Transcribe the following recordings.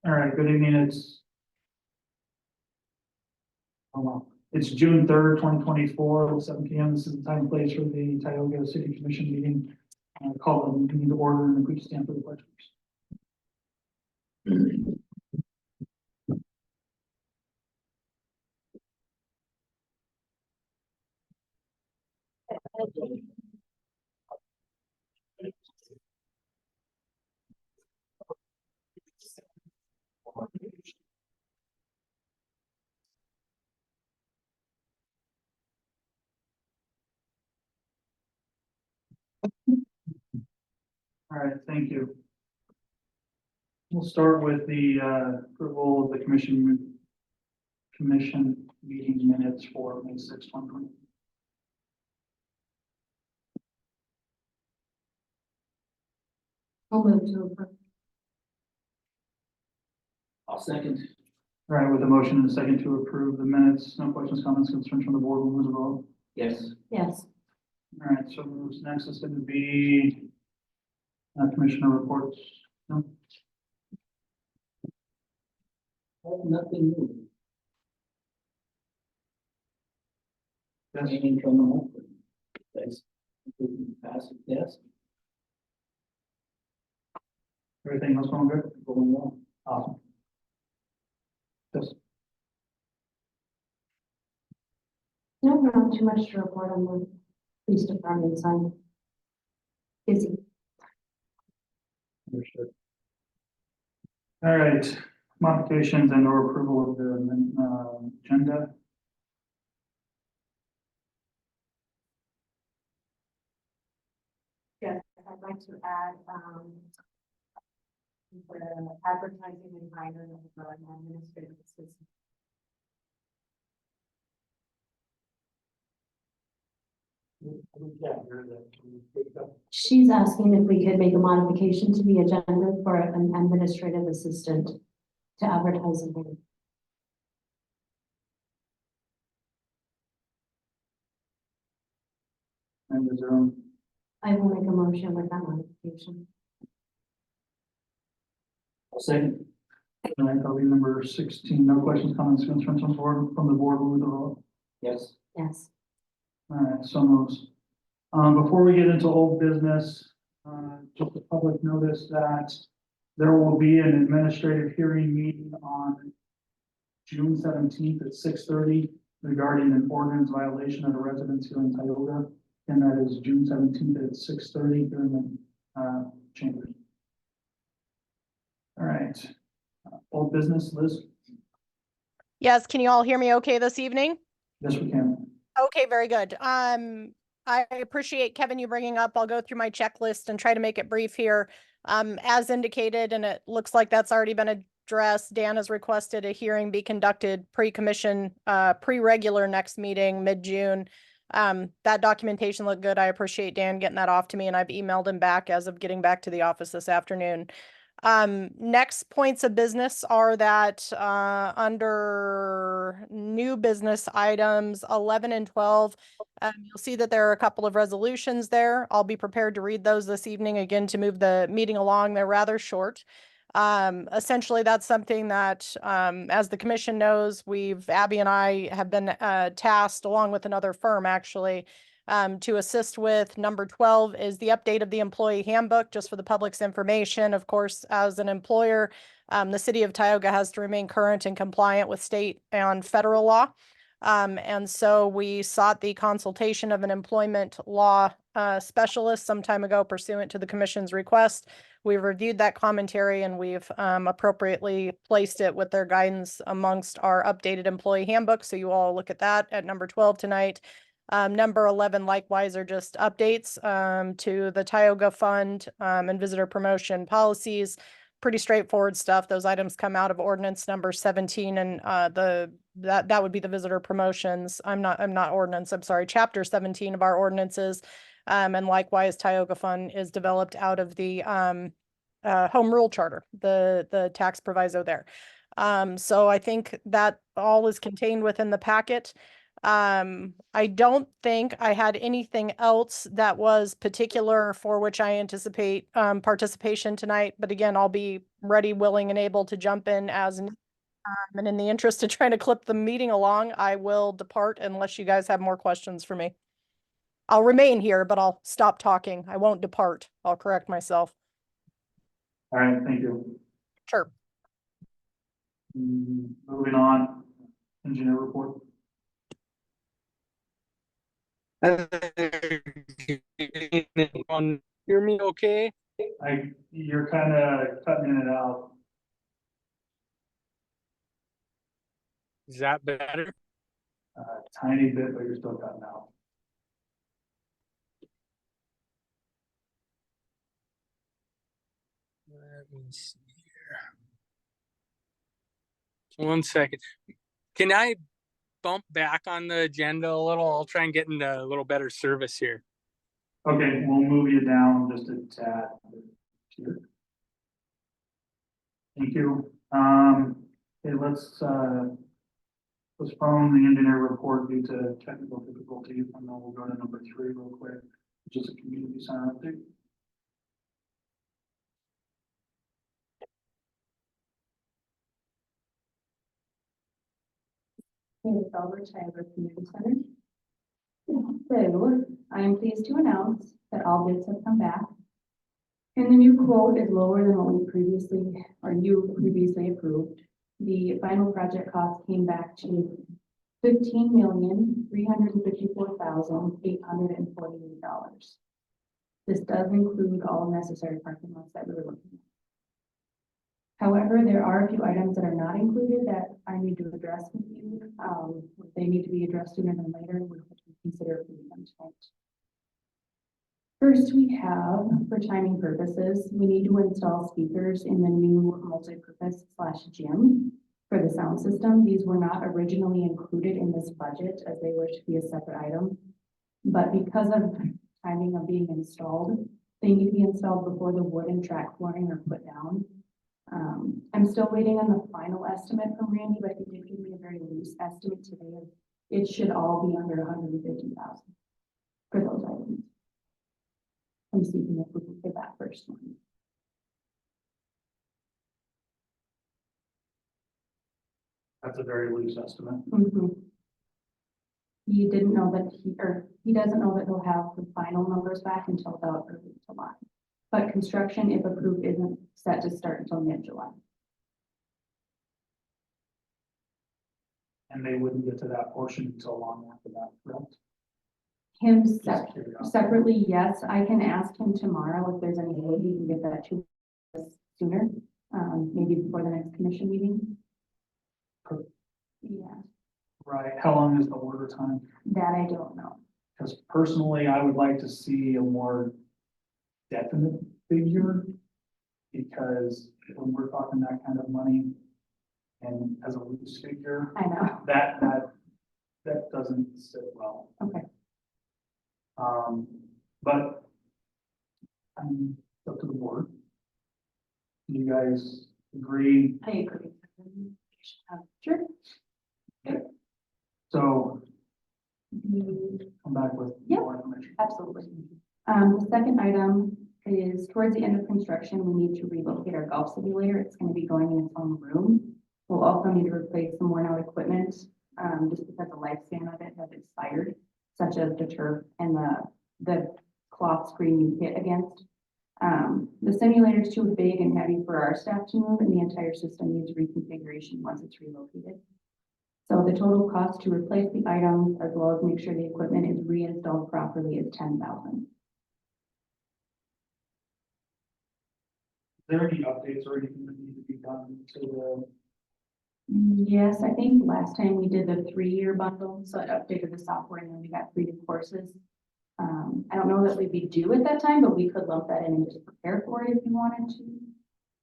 All right, good evening. It's June 3rd, 2024, 7 p.m. This is the time and place for the Tioga City Commission meeting. Call the meeting to order, and if we could stand for the pledge, please. All right, thank you. We'll start with the approval of the commission meeting minutes for May 6, 2020. I'll move to approve. I'll second. All right, with a motion and a second to approve the minutes, no questions, comments, concerns from the board, we'll move the vote. Yes. Yes. All right, so next is going to be commissioner reports. No? Nothing new. Yes. Anything coming up? Thanks. Pass it, yes. Everything else going good? Going well. Awesome. Yes. No, not too much to report on the police department side. Busy. Understood. All right, modifications and or approval of the agenda. Yes, I'd like to add, the advertising and hiring of an administrative assistant. She's asking if we could make a modification to the agenda for an administrative assistant to advertising. And is there I will make a motion with that modification. I'll second. all right, that'll be number 16. No questions, comments, concerns from the board, move the vote. Yes. Yes. All right, so moves. Before we get into old business, just a public notice that there will be an administrative hearing meeting on June 17th at 6:30 regarding an ordinance violation of a residence here in Tioga. And that is June 17th at 6:30 here in the chambers. All right, old business, Liz? Yes, can you all hear me okay this evening? Yes, we can. Okay, very good. I appreciate Kevin, you bringing up, I'll go through my checklist and try to make it brief here. As indicated, and it looks like that's already been addressed, Dan has requested a hearing be conducted pre-commission, pre-regular next meeting, mid-June. That documentation looked good. I appreciate Dan getting that off to me, and I've emailed him back as of getting back to the office this afternoon. Next points of business are that under new business items 11 and 12, you'll see that there are a couple of resolutions there. I'll be prepared to read those this evening again to move the meeting along. They're rather short. Essentially, that's something that, as the commission knows, Abby and I have been tasked along with another firm actually to assist with. Number 12 is the update of the employee handbook, just for the public's information. Of course, as an employer, the city of Tioga has to remain current and compliant with state and federal law. And so we sought the consultation of an employment law specialist some time ago pursuant to the commission's request. We've reviewed that commentary and we've appropriately placed it with their guidance amongst our updated employee handbook. So you all look at that at number 12 tonight. Number 11, likewise, are just updates to the Tioga Fund and visitor promotion policies. Pretty straightforward stuff. Those items come out of ordinance number 17, and that would be the visitor promotions. I'm sorry, chapter 17 of our ordinances. And likewise, Tioga Fund is developed out of the home rule charter, the tax proviso there. So I think that all is contained within the packet. I don't think I had anything else that was particular for which I anticipate participation tonight, but again, I'll be ready, willing, and able to jump in as and in the interest of trying to clip the meeting along, I will depart unless you guys have more questions for me. I'll remain here, but I'll stop talking. I won't depart. I'll correct myself. All right, thank you. Sure. Moving on, engineer report. Hear me okay? You're kind of cutting in and out. Is that better? Tiny bit, but you're still cutting out. Let me see here. 1 second. Can I bump back on the agenda a little? I'll try and get into a little better service here. Okay, we'll move you down just a tad. Thank you. Okay, let's postpone the engineer report due to technical difficulties, and then we'll go to number 3 real quick, which is a community center update. It's Albert Tioga Community Center. So I am pleased to announce that all bids have come back. And the new quote is lower than what we previously, or you previously approved. The final project cost came back to $15,354,848. This does include all necessary parking lots that we were looking at. However, there are a few items that are not included that I need to address with you. They need to be addressed sooner than later. We have to consider them tonight. First, we have, for timing purposes, we need to install speakers in the new multi-purpose / gym for the sound system. These were not originally included in this budget as they were to be a separate item. But because of timing of being installed, they need to be installed before the wood and track flooring are put down. I'm still waiting on the final estimate from Randy, but he did give me a very loose estimate today. It should all be under 150,000 for those items. I'm seeking approval for that first one. That's a very loose estimate. He didn't know that he doesn't know that he'll have the final numbers back until about early July. But construction, if approved, isn't set to start until mid-July. And they wouldn't get to that portion until long after that, correct? Him Just curiosity. separately, yes, I can ask him tomorrow if there's any way he can get that to us sooner, maybe before the next commission meeting. Yeah, Right, how long is the order time? that I don't know. Because personally, I would like to see a more definite figure. Because when we're talking that kind of money and as a loose figure, I know. that doesn't sit well. Okay. But up to the board. Do you guys agree? I agree. Sure. So The- come back with Yep. more information. Absolutely. The second item is towards the end of construction, we need to relocate our golf simulator. It's going to be going in its own room. We'll also need to replace some worn out equipment, just because the lifespan of it has expired, such as the turf and the cloth screen you hit against. The simulator is too big and heavy for our staff to move, and the entire system needs reconfiguration once it's relocated. So the total cost to replace the items as well as make sure the equipment is reinstalled properly is $10,000. Is there any updates or anything that need to be done to the? Yes, I think last time we did the 3-year bundle, so it updated the software and then we got 3 new courses. I don't know that we'd be due at that time, but we could lump that in and just prepare for it if you wanted to.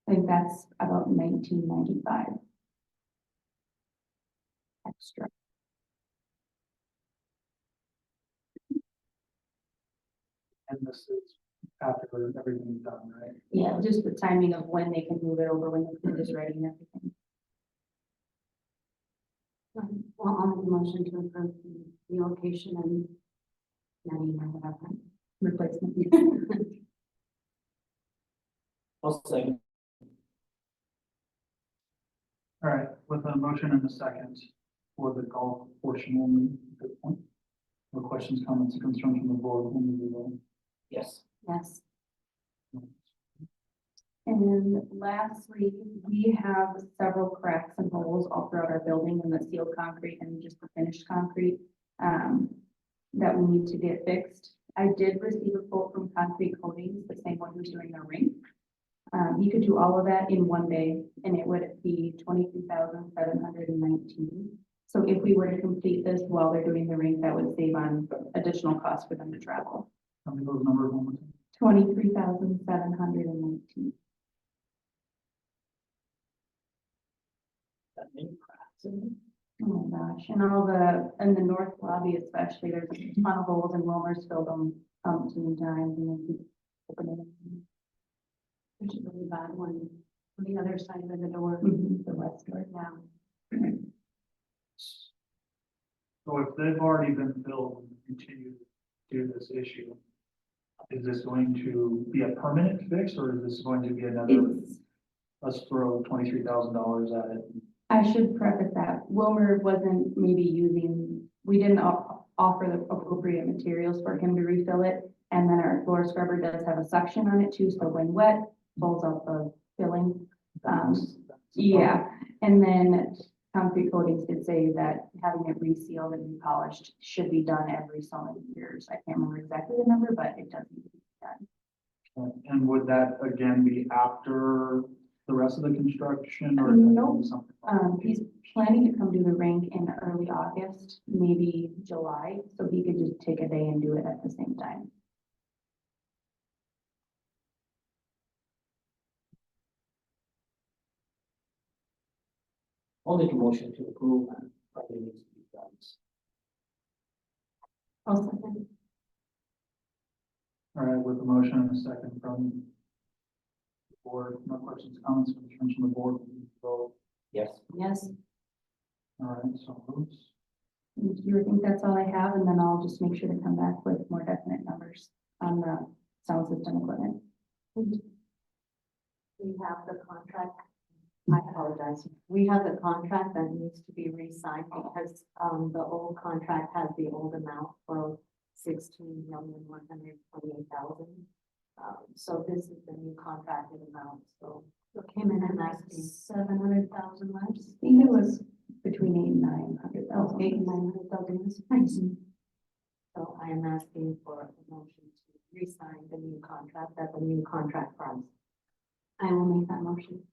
I think that's about $19.95 extra. And this is after everything's done, right? Yeah, just the timing of when they can move it over, when the food is ready and everything. Well, I'll make a motion to approve the relocation and replacement. I'll second. All right, with a motion and a second for the golf portion only, good point. No questions, comments, or concerns from the board when we do Yes. Yes. that? And lastly, we have several cracks and holes all throughout our building in the sealed concrete and just the finished concrete that we need to get fixed. I did receive a quote from Concrete Coatings, the same one who's doing our rink. You could do all of that in one day and it would be 23,719. So if we were to complete this while they're doing the rink, that would save on additional costs for them to travel. Tell me those numbers one more time. 23,719. That many cracks in it? Oh my gosh, and in the north lobby especially, there's a ton of holes and Wilmer's filled them umpteen times and they keep opening them. There's a really bad one on the other side of the door. The west door. Yeah. So if they've already been filled and continue to do this issue, is this going to be a permanent fix or is this going to be another, let's throw $23,000 at it? I should preface that Wilmer wasn't maybe we didn't offer the appropriate materials for him to refill it. And then our floor scrubber does have a suction on it too, so when wet, pulls out the filling. Yeah, and then Concrete Coatings did say that having it resealed and repolished should be done every so many years. I can't remember exactly the number, but it does need to be done. And would that again be after the rest of the construction or? Nope. Something? He's planning to come do the rink in early August, maybe July, so he could just take a day and do it at the same time. I'll make a motion to approve and probably needs to be done. I'll second. All right, with the motion and a second from the board, no questions, comments, or concerns from the board, we vote. Yes. Yes, All right, so moves. and you think that's all I have, and then I'll just make sure to come back with more definite numbers on the sound system equipment. We have the contract, I apologize, we have the contract that needs to be re-signed because, the old contract has the old amount of 16,128,000. So this is the new contracted amount, so it came in and asking 700,000 less. I think it was between 8 and 900,000. 8 and 900,000 is fine. So I am asking for a motion to re-sign the new contract at the new contract price. I will make that motion.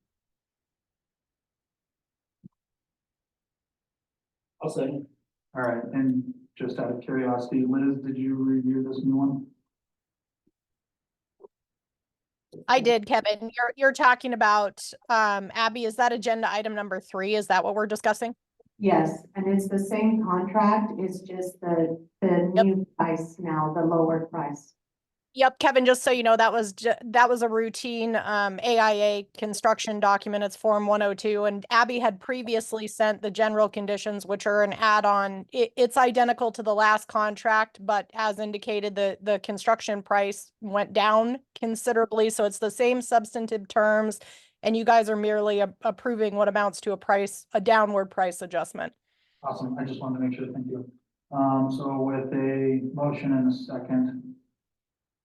I'll second. All right, and just out of curiosity, Liz, did you review this new one? I did, Kevin. You're talking about, Abby, is that agenda item number 3? Is that what we're discussing? Yes, and it's the same contract, it's just the new price now, the lower price. Yep, Kevin, just so you know, that was a routine AIA construction document. It's Form 102, and Abby had previously sent the general conditions, which are an add-on. It's identical to the last contract, but as indicated, the construction price went down considerably, so it's the same substantive terms, and you guys are merely approving what amounts to a downward price adjustment. Awesome, I just wanted to make sure, thank you. So with a motion and a second,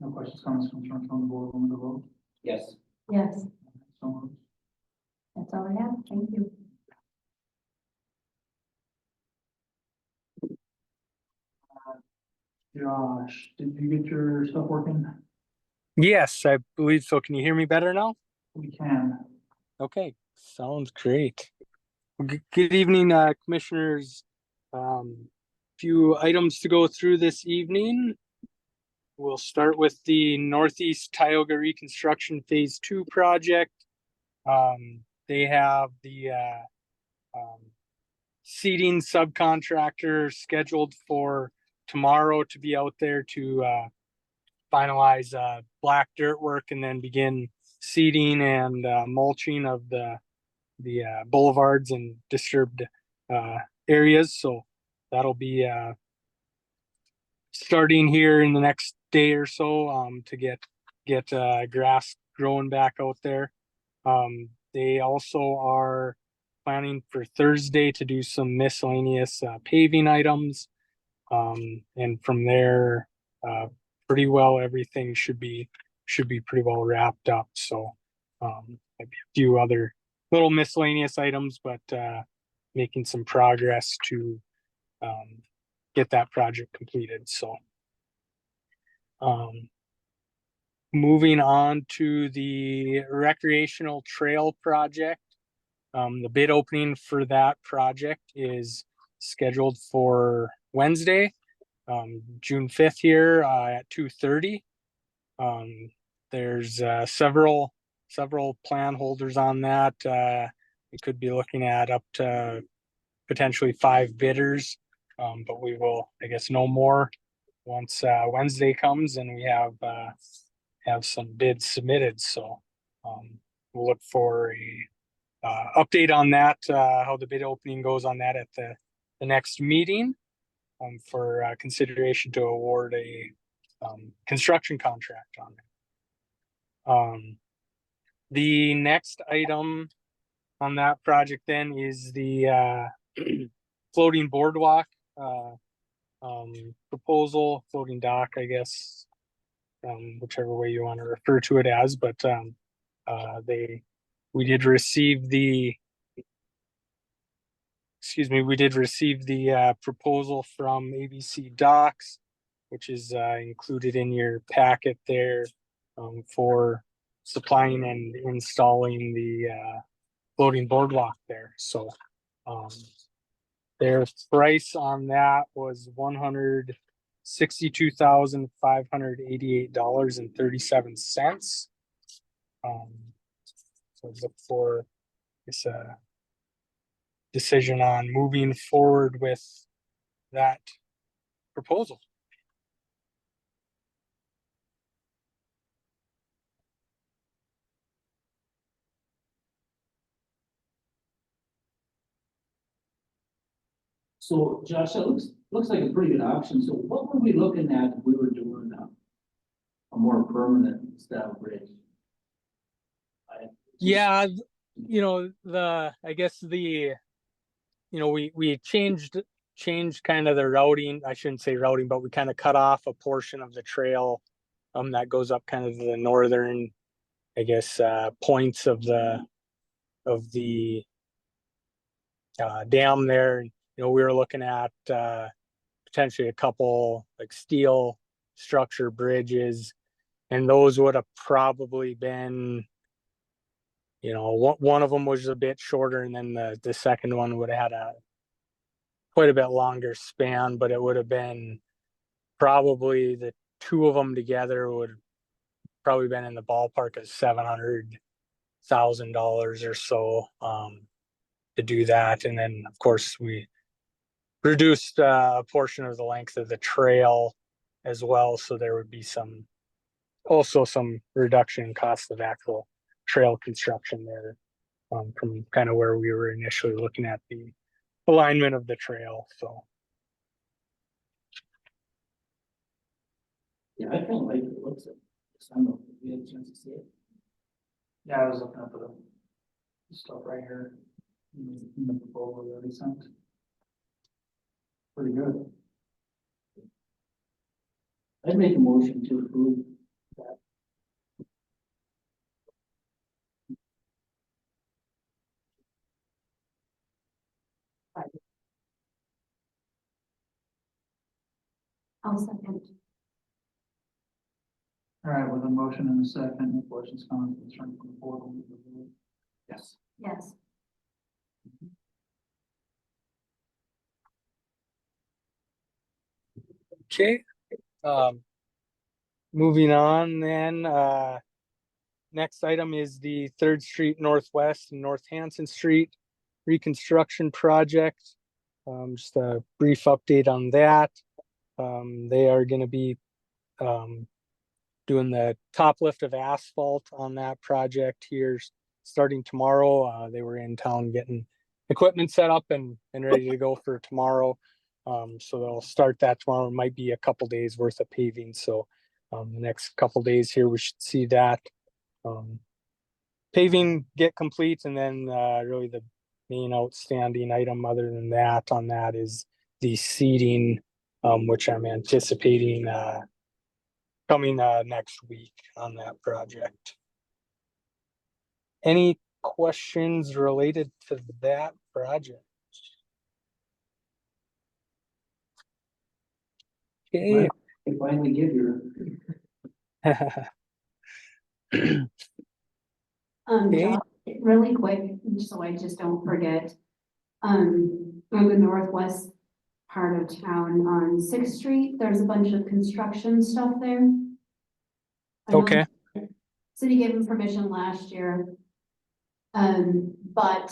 no questions, comments, concerns from the board, when we vote. Yes. Yes, So moved. that's all I have. Thank you. Josh, did you get your stuff working? Yes, I believe so. Can you hear me better now? We can. Okay, sounds great. Good evening, commissioners. Few items to go through this evening. We'll start with the Northeast Tioga Reconstruction Phase 2 project. They have the seating subcontractor scheduled for tomorrow to be out there to finalize black dirt work and then begin seeding and mulching of the boulevards and disturbed areas. So that'll be starting here in the next day or so to get grass growing back out there. They also are planning for Thursday to do some miscellaneous paving items. And from there, pretty well, everything should be pretty well wrapped up. So maybe a few other little miscellaneous items, but making some progress to get that project completed. So moving on to the recreational trail project. The bid opening for that project is scheduled for Wednesday, June 5th here at 2:30. There's several plan holders on that. We could be looking at up to potentially 5 bidders, but we will, I guess, know more once Wednesday comes and we have some bids submitted. So we'll look for a update on that, how the bid opening goes on that at the next meeting, for consideration to award a construction contract on it. The next item on that project then is the floating boardwalk proposal, floating dock, I guess, whichever way you want to refer to it as, but we did receive the proposal from ABC Docks, which is included in your packet there, for supplying and installing the floating boardwalk there. So their price on that was $162,588.37. So look for this decision on moving forward with that proposal. So Josh, that looks like a pretty good option. So what were we looking at if we were doing a more permanent style bridge? Yeah, I guess we changed kind of the routing. I shouldn't say routing, but we kind of cut off a portion of the trail that goes up kind of the northern, I guess, points of the dam there. We were looking at potentially a couple like steel structure bridges, and those would have probably been, one of them was a bit shorter, and then the second one would have had quite a bit longer span, but it would have been probably the two of them together would probably been in the ballpark of $700,000 or so to do that. And then of course we reduced a portion of the length of the trail as well, so there would be some reduction in cost of actual trail construction there, from kind of where we were initially looking at the alignment of the trail. So Yeah, I kind of like the looks of it. I don't know if we had a chance to see it. Yeah, I was looking at the stuff right here in the proposal that he sent. Pretty good. I'd make a motion to approve that. I'll second. All right, with a motion and a second, questions, comments, concerns from the board? Yes. Yes. okay, moving on then. Next item is the 3rd Street Northwest and North Hanson Street reconstruction project. Just a brief update on that. They are going to be doing the top lift of asphalt on that project here starting tomorrow. They were in town getting equipment set up and ready to go for tomorrow. So they'll start that tomorrow. It might be a couple days worth of paving. So the next couple days here, we should see that paving get complete, and then really main outstanding item other than that on that is the seating, which I'm anticipating coming next week on that project. Any questions related to that project? Okay. You finally give your, Okay. Josh, really quick, so I just don't forget. On the northwest part of town on Sixth Street, there's a bunch of construction stuff there. I know Okay. City gave them permission last year. But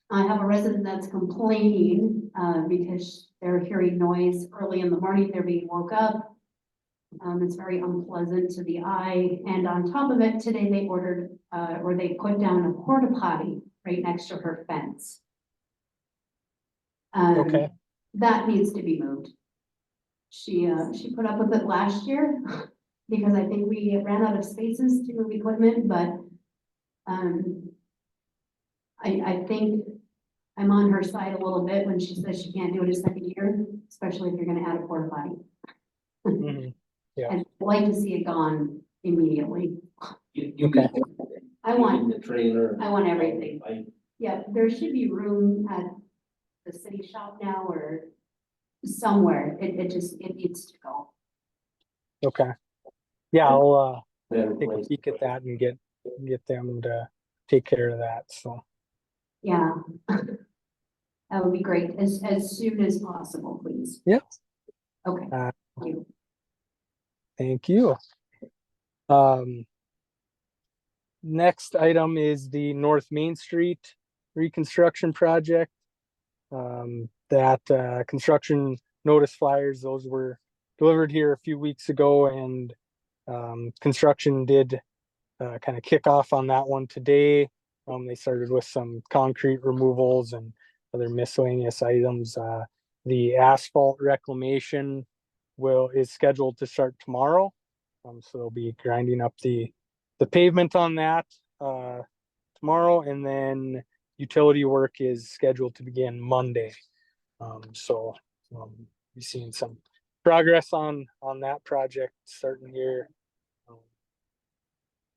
I have a resident that's complaining, because they're hearing noise early in the morning, they're being woke up. It's very unpleasant to the eye, and on top of it, today they ordered, or they put down a porta potty right next to her fence. Okay. That needs to be moved. She put up with it last year, because I think we ran out of spaces to move equipment, but, I think I'm on her side a little bit when she says she can't do it a second year, especially if you're gonna add a porta potty. Mhm. Yeah. I'd like to see it gone immediately. you Okay. I want, the trailer. I want everything. I- Yeah, there should be room at the city shop now or somewhere. It needs to go. Okay. Yeah, I'll Better take a place. peek at that and get them to take care of that. So Yeah. That would be great, as soon as possible, please. Yep. Okay. Uh, Thank you. thank you. Next item is the North Main Street reconstruction project. That construction notice flyers, those were delivered here a few weeks ago, and construction did kind of kick off on that one today. They started with some concrete removals and other miscellaneous items. The asphalt reclamation is scheduled to start tomorrow. So they'll be grinding up the pavement on that tomorrow, and then utility work is scheduled to begin Monday. So we've seen some progress on that project starting here,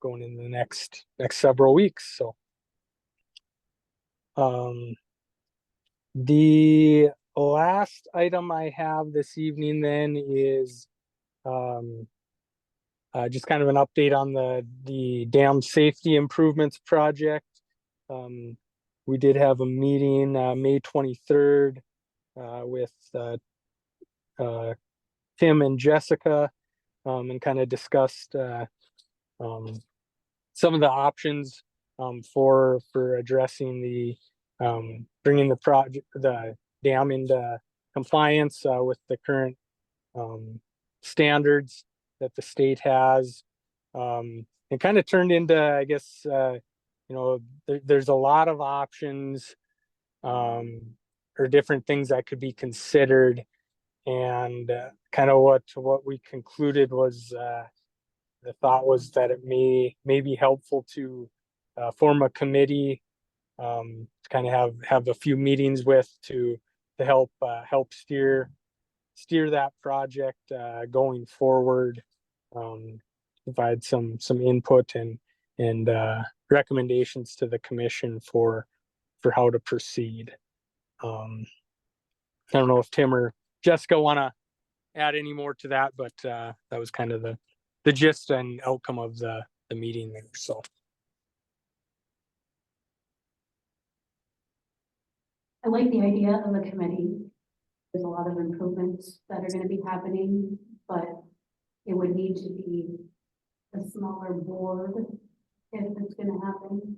going in the next several weeks. So the last item I have this evening then is just kind of an update on the dam safety improvements project. We did have a meeting May 23rd with Tim and Jessica, and kind of discussed some of the options for addressing the bringing the dam into compliance with the current standards that the state has. It kind of turned into, I guess, there's a lot of options or different things that could be considered, and kind of what we concluded was the thought was that it may be helpful to form a committee, to kind of have a few meetings with to help steer that project going forward, provide some input and recommendations to the commission for how to proceed. I don't know if Tim or Jessica want to add any more to that, but that was kind of the gist and outcome of the meeting there. So I like the idea of a committee. There's a lot of improvements that are gonna be happening, but it would need to be a smaller board if it's gonna happen.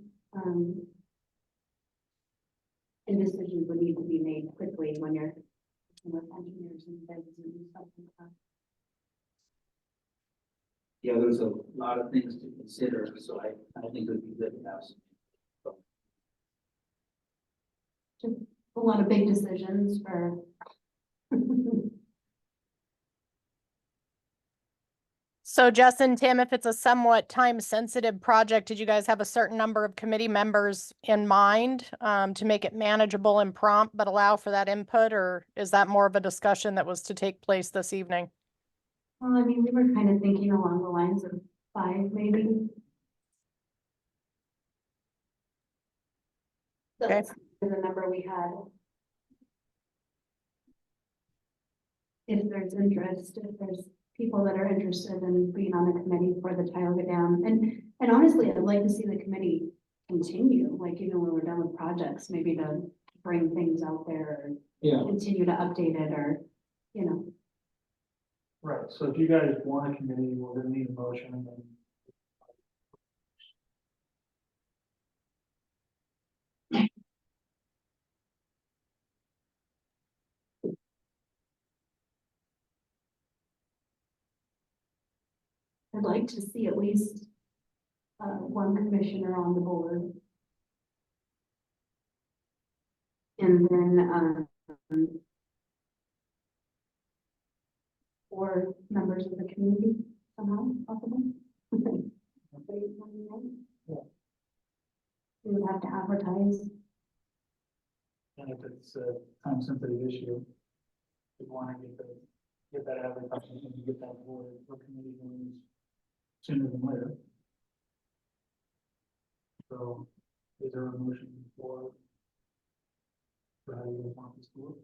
And decisions would need to be made quickly when you're with engineers and bids and stuff like that. Yeah, there's a lot of things to consider, so I think it would be good to have some. Just a lot of big decisions for. So Jess and Tim, if it's a somewhat time-sensitive project, did you guys have a certain number of committee members in mind to make it manageable and prompt, but allow for that input? Or is that more of a discussion that was to take place this evening? Well, I mean, we were kind of thinking along the lines of 5, maybe. Okay. That's the number we had. If there's interest, if there's people that are interested in being on the committee for the Tioga Dam. And honestly, I'd like to see the committee continue, like, you know, when we're done with projects, maybe to bring things out there, Yeah, or continue to update it, or, you know. Right, so if you guys want a committee, we're gonna need a motion and then. I'd like to see at least one commissioner on the board. And then 4 members of the community somehow, possible. Yeah. We would have to advertise. And if it's a time sensitive issue, we want to get that advertising and get that board for committee meetings sooner than later. So is there a motion for how you want this to work?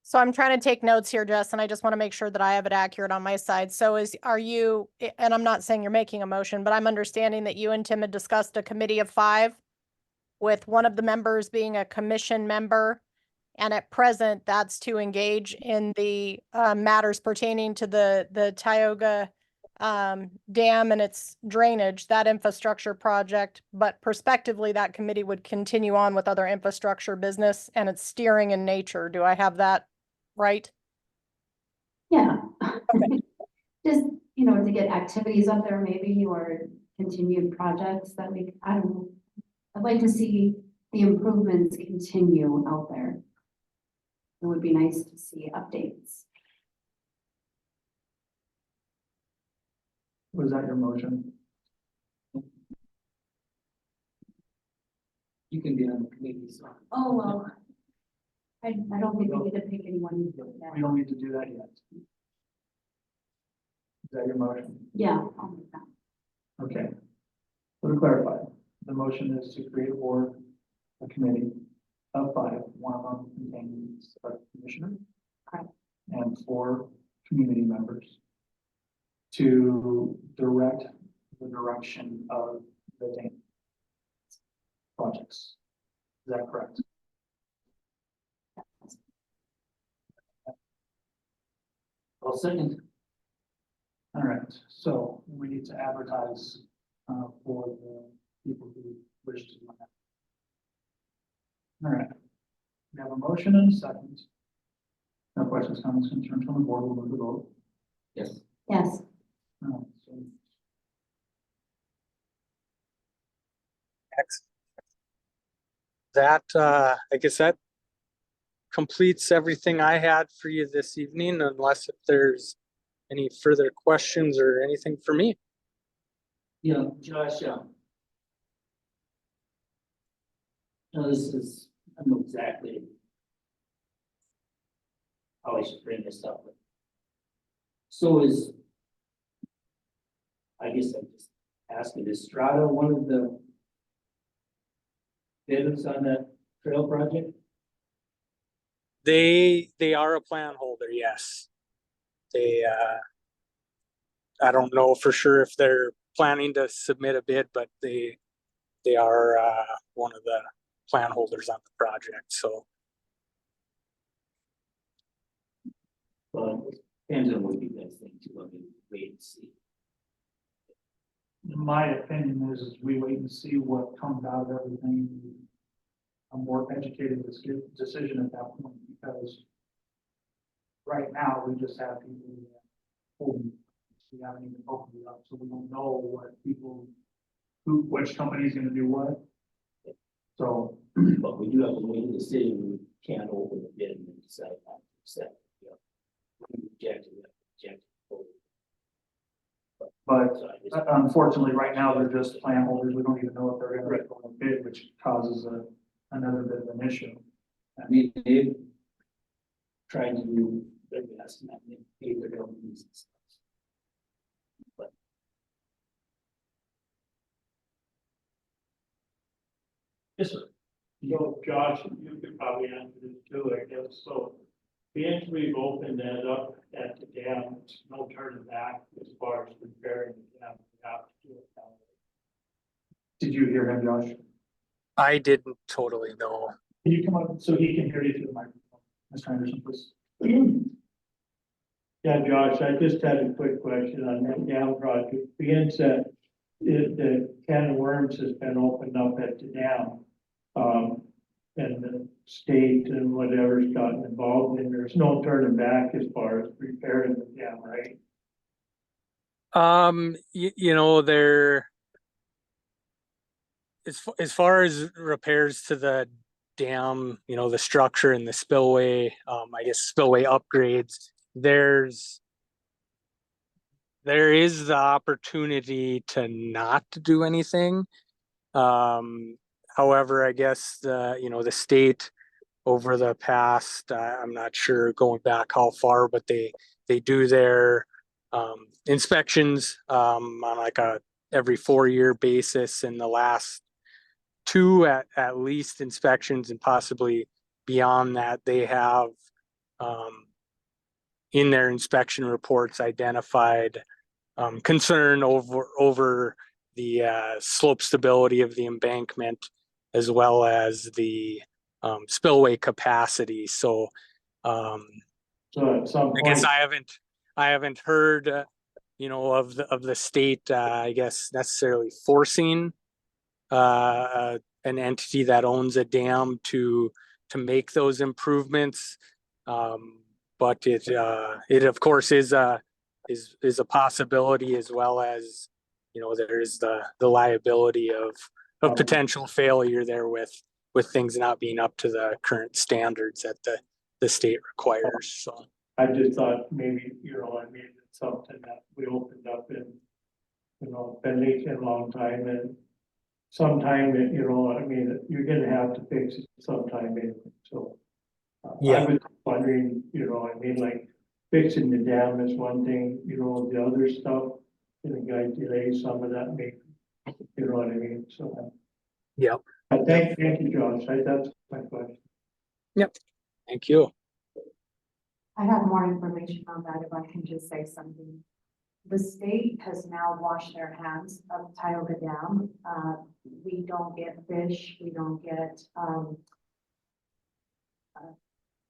So I'm trying to take notes here, Jess, and I just want to make sure that I have it accurate on my side. So are you, and I'm not saying you're making a motion, but I'm understanding that you and Tim had discussed a committee of 5 with one of the members being a commission member. And at present, that's to engage in the matters pertaining to the Tioga dam and its drainage, that infrastructure project. But prospectively, that committee would continue on with other infrastructure business and its steering in nature. Do I have that right? Yeah. Just, you know, to get activities up there maybe, or continued projects that we, I don't know. I'd like to see the improvements continue out there. It would be nice to see updates. Was that your motion? you can be on the committee, so. Oh, well. I don't think we need to pick anyone. We don't need to do that yet. Is that your motion? Yeah. I'll make that. Okay. So to clarify, the motion is to create a board, a committee of 5, one of them contains a commissioner. Correct. And 4 community members to direct the direction of the dam projects. Is that correct? Well, second, All right, so we need to advertise for the people who wish to do that. All right, we have a motion and a second. No questions, comments, concerns from the board, we'll move the vote. yes, Yes. All right, so That, I guess that completes everything I had for you this evening, unless if there's any further questions or anything for me. yeah, Josh, no, this is, I don't know exactly how I should bring this up. But so is, I guess I'm just asking, is Strata one of the bidders on that trail project? They are a plan holder, yes. They, I don't know for sure if they're planning to submit a bid, but they are, one of the plan holders on the project, so. Well, it depends on what you guys think too, I mean, wait and see. my opinion is we wait and see what comes out of everything. A more educated decision at that point, because right now we just have people holding, we haven't even opened it up, so we don't know what people, which company's gonna do what. So, But we do have to make a decision, we can't open the bid and then decide not to accept, yeah. Rejected it, rejected it. But So I just- unfortunately, right now, they're just plan holders. We don't even know if they're gonna go on bid, which causes another bit of an issue. I mean, they've tried to do their best and they pay their bills and stuff. But yes, sir. So Josh, you could probably answer this too, I guess, so. Since we've opened that up at the dam, it's no turning back as far as repairing the dam, we have to do it now. Did you hear him, Josh? I didn't totally know. Can you come up so he can hear you through the microphone? Mr. Anderson, please. Yeah, Josh, I just had a quick question on that dam project, being that the can of worms has been opened up at the dam. And the state and whatever's gotten involved in, there's no turning back as far as repairing the dam, right? You know, there, as far as repairs to the dam, you know, the structure and the spillway, I guess spillway upgrades, there is the opportunity to not do anything. However, I guess you know, the state over the past, I'm not sure going back how far, but they do their inspections on like a every 4-year basis, and the last two at least inspections and possibly beyond that, they have in their inspection reports identified concern over the slope stability of the embankment as well as the spillway capacity. So So at some I guess point, I haven't heard you know, of the state I guess necessarily forcing an entity that owns a dam to make those improvements. But it of course is a possibility, as well as, you know, there's the liability of potential failure there with things not being up to the current standards that the state requires. So I just thought maybe, you know, I mean, it's something that we opened up in, you know, been leaking a long time and sometime, you know, I mean, you're gonna have to fix it sometime anyway, so. Yeah. I was wondering, you know, I mean, like fixing the dam is one thing, you know, the other stuff, you know, guys delay some of that, maybe, you know what I mean, so. yeah, Thank you, Josh, that's my question. thank you. I have more information on that if I can just say something. The state has now washed their hands of Tioga Dam. We don't get fish, we don't get,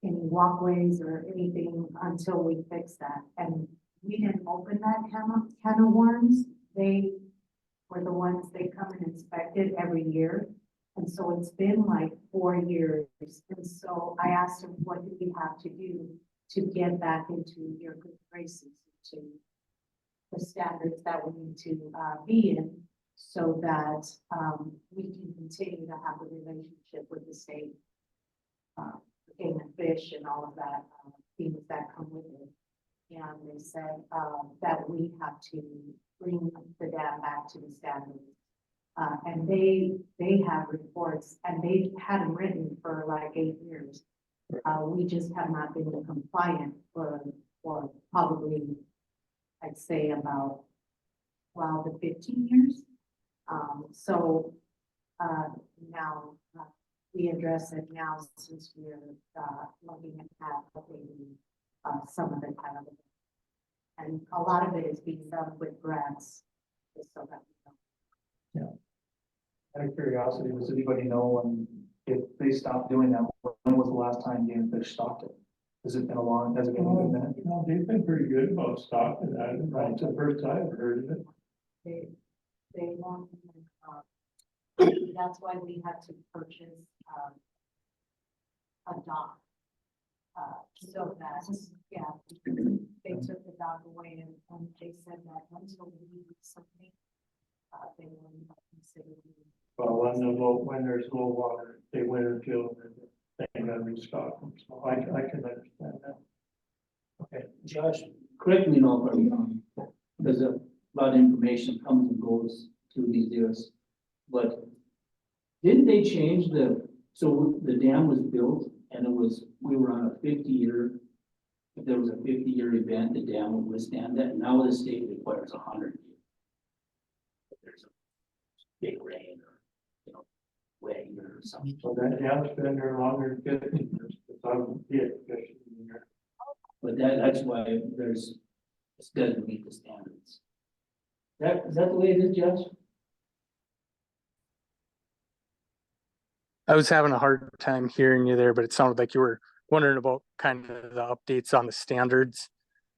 any walkways or anything until we fix that. And we didn't open that can of worms. They were the ones, they come and inspect it every year. And so it's been like 4 years. And so I asked him, what do we have to do to get back into your good graces, to the standards that we need to be in, so that we can continue to have a relationship with the state. Game and fish and all of that, things that come with it. And they said that we have to bring the dam back to the standards. And they have reports, and they've had them written for like 8 years. We just have not been compliant for probably, I'd say about 12 to 15 years. So now we address it now, since we're looking at updating some of the kind of, and a lot of it is being done with grants. Just so that we know. Out of curiosity, does anybody know when, if they stopped doing that, when was the last time Game and Fish stopped it? Has it been a good minute? You know, they've been pretty good about stopping that, right, it's the first I've heard of it. They want, that's why we had to purchase a dock. So that, yeah, they took the dock away, and they said that until we need something, they wouldn't consider. Well, when there's low water, they winter fill, they gotta restock them, so I can understand that. Okay, Josh, correct me now if I'm wrong, because a lot of information comes and goes through these years. But didn't they change so the dam was built and we were on a 50-year, if there was a 50-year event, the dam would withstand that. Now the state requires 100 years. If there's a big rain or, wet year or something. So that dam's been there longer than 50 years, it's on the especially in there. But that's why it doesn't meet the standards. Is that the way it is, Judge? I was having a hard time hearing you there, but it sounded like you were wondering about kind of the updates on the standards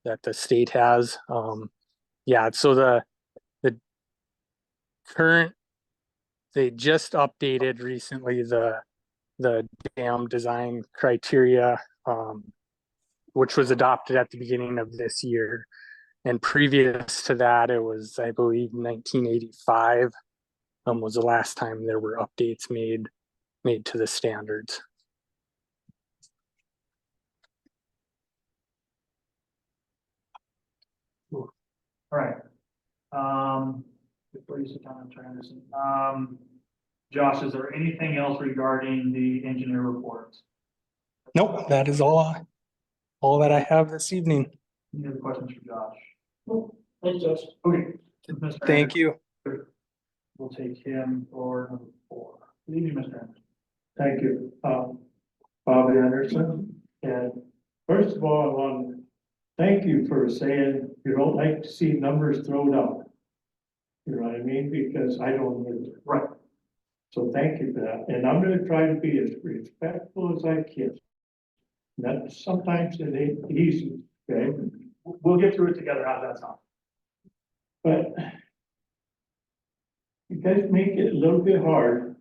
that the state has. Yeah, so the current, they just updated recently the dam design criteria, which was adopted at the beginning of this year. And previous to that, it was, I believe, 1985 was the last time there were updates made to the standards. All right. Before you sit down, I'm trying this. Josh, is there anything else regarding the engineer reports? Nope, that is all that I have this evening. Any other questions for Josh? Thanks, Josh. Okay. Mr. Thank you. We'll take him for number 4. Good evening, Mr. Anderson. Thank you, Bob Anderson. And first of all, I want to thank you for saying you don't like to see numbers thrown out. You know what I mean? Because I don't either. Right. So thank you for that. And I'm gonna try to be as respectful as I can. That sometimes it ain't easy, okay? We'll get through it together. How's that sound? But you guys make it a little bit hard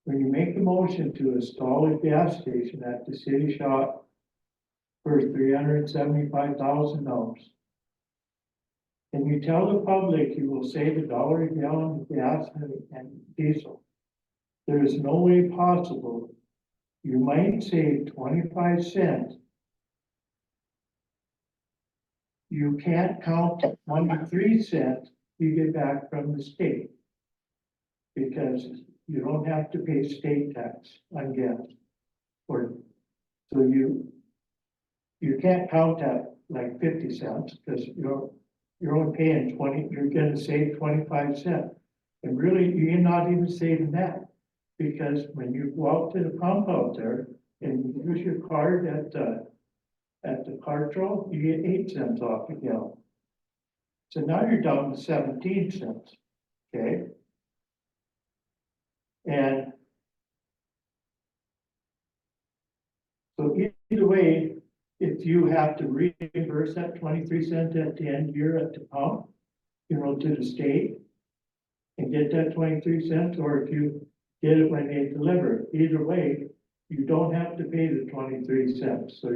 when you make a motion to install a gas station at the city shop for $375,000. And you tell the public you will save $1 a gallon of gas and diesel. There is no way possible. You might save 25 cents. You can't count 23 cents you get back from the state. Because you don't have to pay state tax on gas. So you can't count that like 50 cents because you're only paying 20, you're gonna save 25 cents. And really, you're not even saving that. Because when you go out to the pump out there and you use your card at the Cartro, you get 8 cents off a gallon. So now you're down to 17 cents, okay? And so either way, if you have to reimburse that 23 cents at the end of the year at the pump, to the state and get that 23 cents, or if you get it when they deliver, either way, you don't have to pay the 23 cents. So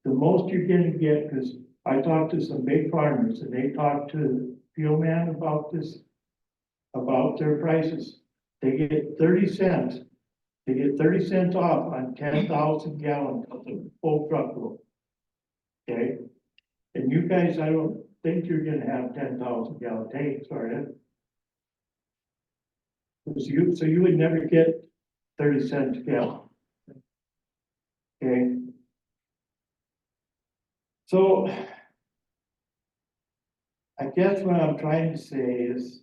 the most you're gonna get, because I talked to some big farmers and they talked to the fuel man about this, about their prices. They get 30 cents. They get 30 cents off on 10,000 gallons of the full truckload. Okay? And you guys, I don't think you're gonna have 10,000 gallon tanks, are you? So you would never get 30 cents a gallon. Okay? So I guess what I'm trying to say is,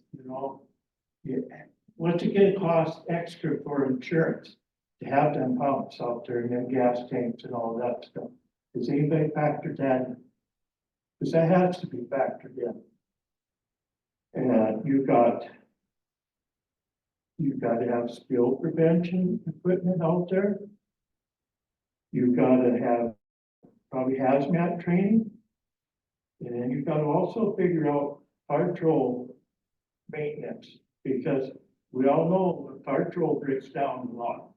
what's it gonna cost extra for insurance to have them pumps out there and them gas tanks and all that stuff? Has anybody factored that in? Because that has to be factored in. And you've got to have spill prevention equipment out there. You've got to have probably hazmat training. And then you've got to also figure out fire patrol maintenance, because we all know the fire patrol breaks down a lot.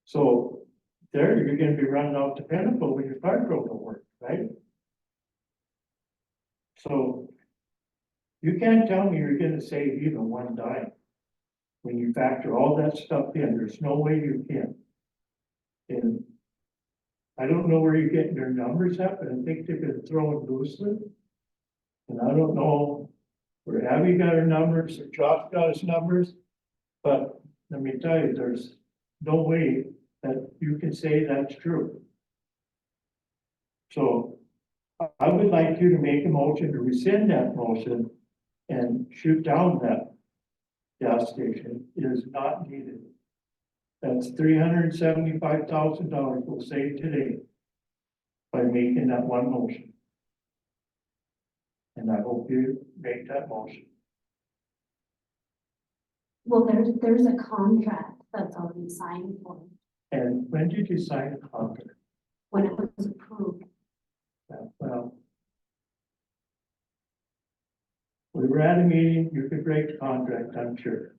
So there you're gonna be running out to Pinnacle when your fire patrol don't work, right? So you can't tell me you're gonna save even one dime. When you factor all that stuff in, there's no way you can. And I don't know where you're getting your numbers at, but I think they've been throwing loosely. And I don't know where Abby got her numbers or Josh got his numbers. But let me tell you, there's no way that you can say that's true. So I would like you to make a motion to rescind that motion and shoot down that gas station. It is not needed. That's $375,000 we'll save today by making that one motion. And I hope you make that motion. Well, there's a contract that's already signed for, And when did you sign the contract? when it was approved. Well, we were at a meeting, you could break the contract, I'm sure.